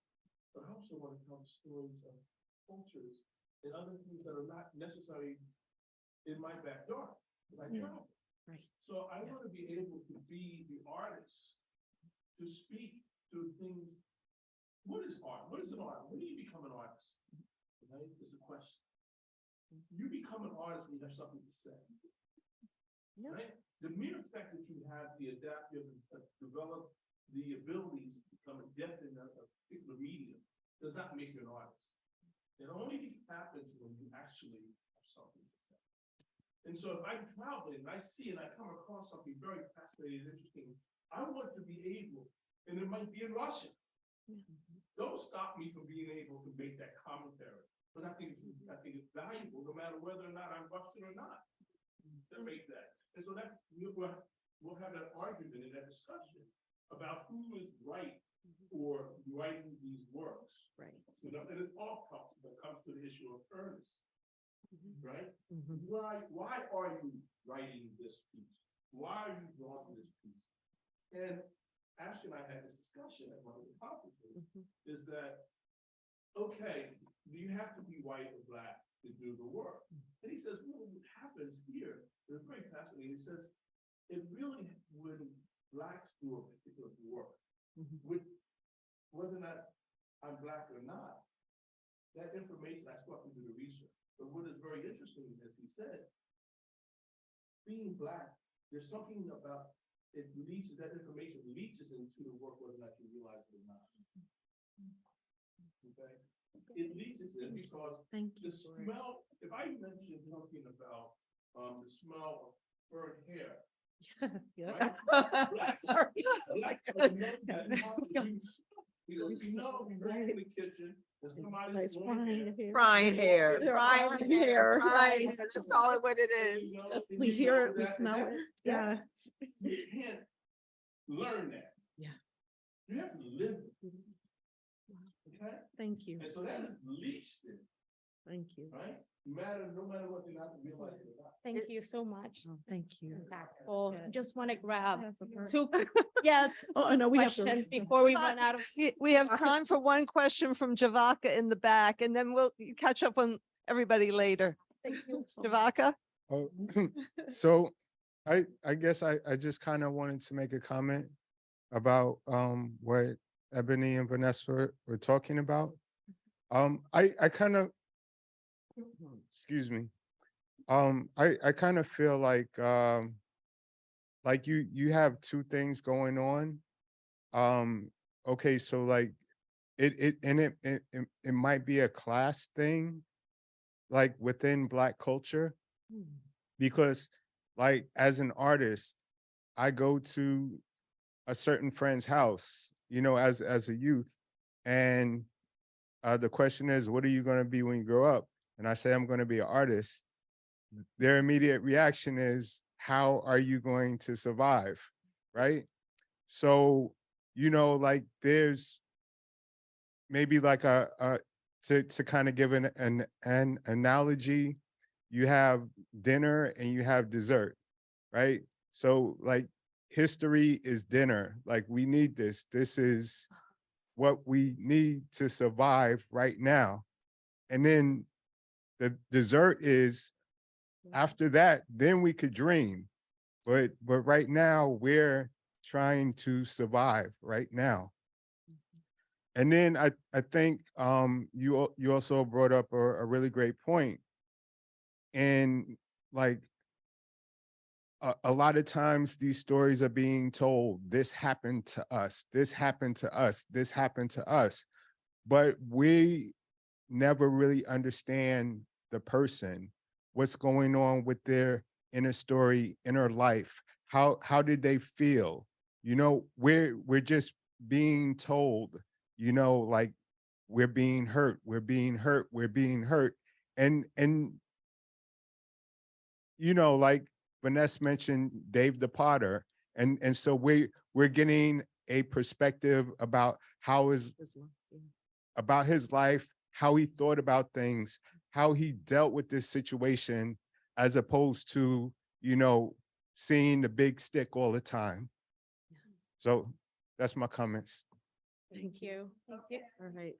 but I also want to tell the stories of cultures and other things that are not necessarily in my backyard, that I travel. Right. So I want to be able to be the artist, to speak to things. What is art? What is an art? When do you become an artist? Right? It's a question. You become an artist when you have something to say. Right? The mere fact that you have the adaptive, develop the abilities to become adept in a particular medium does not make you an artist. It only happens when you actually have something to say. And so if I'm traveling and I see and I come across something very fascinating and interesting, I want to be able, and it might be in Russian. Don't stop me from being able to make that commentary. But I think it's valuable no matter whether or not I'm Russian or not to make that. And so that we'll have that argument and that discussion about who is right for writing these works. Right. And it all comes to the issue of fairness, right? Mhm. Why are you writing this piece? Why are you drawn to this piece? And Ashley and I had this discussion at one of the conferences, is that, okay, do you have to be white or Black to do the work? And he says, well, what happens here, it's very fascinating. He says, it really, when Blacks do a particular work, with whether or not I'm Black or not, that information, I start to do the research. But what is very interesting, as he said, being Black, there's something about it leaches, that information leaches into the work whether or not you realize it or not. Okay? It leaches in because Thank the you. smell, if I mention something about the smell of burnt hair, Yeah. Black, Sorry. Black people know that. We know we walk in the kitchen, and somebody's It's blowing hair. Frying hair, They're frying frying hair, hair, frying right. hair. Let's call it what it is. You know, Just and we you hear know it, we that- smell it. Yeah. You can't learn that. Yeah. You have to live it. Okay? Thank you. And so that is leached in, Thank you. right? No matter what, you're not realize it or not. Thank you so much. Oh, thank you. Impactful. Yeah. Just want to grab That's a part. two, yeah, Oh, I know we have to. questions before we run out of. We have time for one question from Javaka in the back, and then we'll catch up on everybody later. Thank you. Javaka? Oh, so I guess I just kind of wanted to make a comment about what Ebony and Vanessa were talking about. I kind of, excuse me. I kind of feel like you have two things going on. Okay, so like it might be a class thing, like within Black culture, because like as an artist, I go to a certain friend's house, as a youth. And the question is, what are you going to be when you grow up? And I say, I'm going to be an artist. Their immediate reaction is, how are you going to survive? Right? So, like there's maybe like to kind of give an analogy, you have dinner and you have dessert, right? So like history is dinner. Like we need this. This is what we need to survive right now. And then the dessert is after that, then we could dream. But right now we're trying to survive right now. And then I think you also brought up a really great point. And like a lot of times these stories are being told, this happened to us, this happened to us, this happened to us. But we never really understand the person, what's going on with their inner story, inner life. How did they feel? We're just being told, like we're being hurt, we're being hurt, we're being hurt. And like Vanesse mentioned Dave the Potter. And so we're getting a perspective about about his life, how he thought about things, how he dealt with this situation, as opposed to, seeing the big stick all the time. So that's my comments. Thank you. Thank you. All right.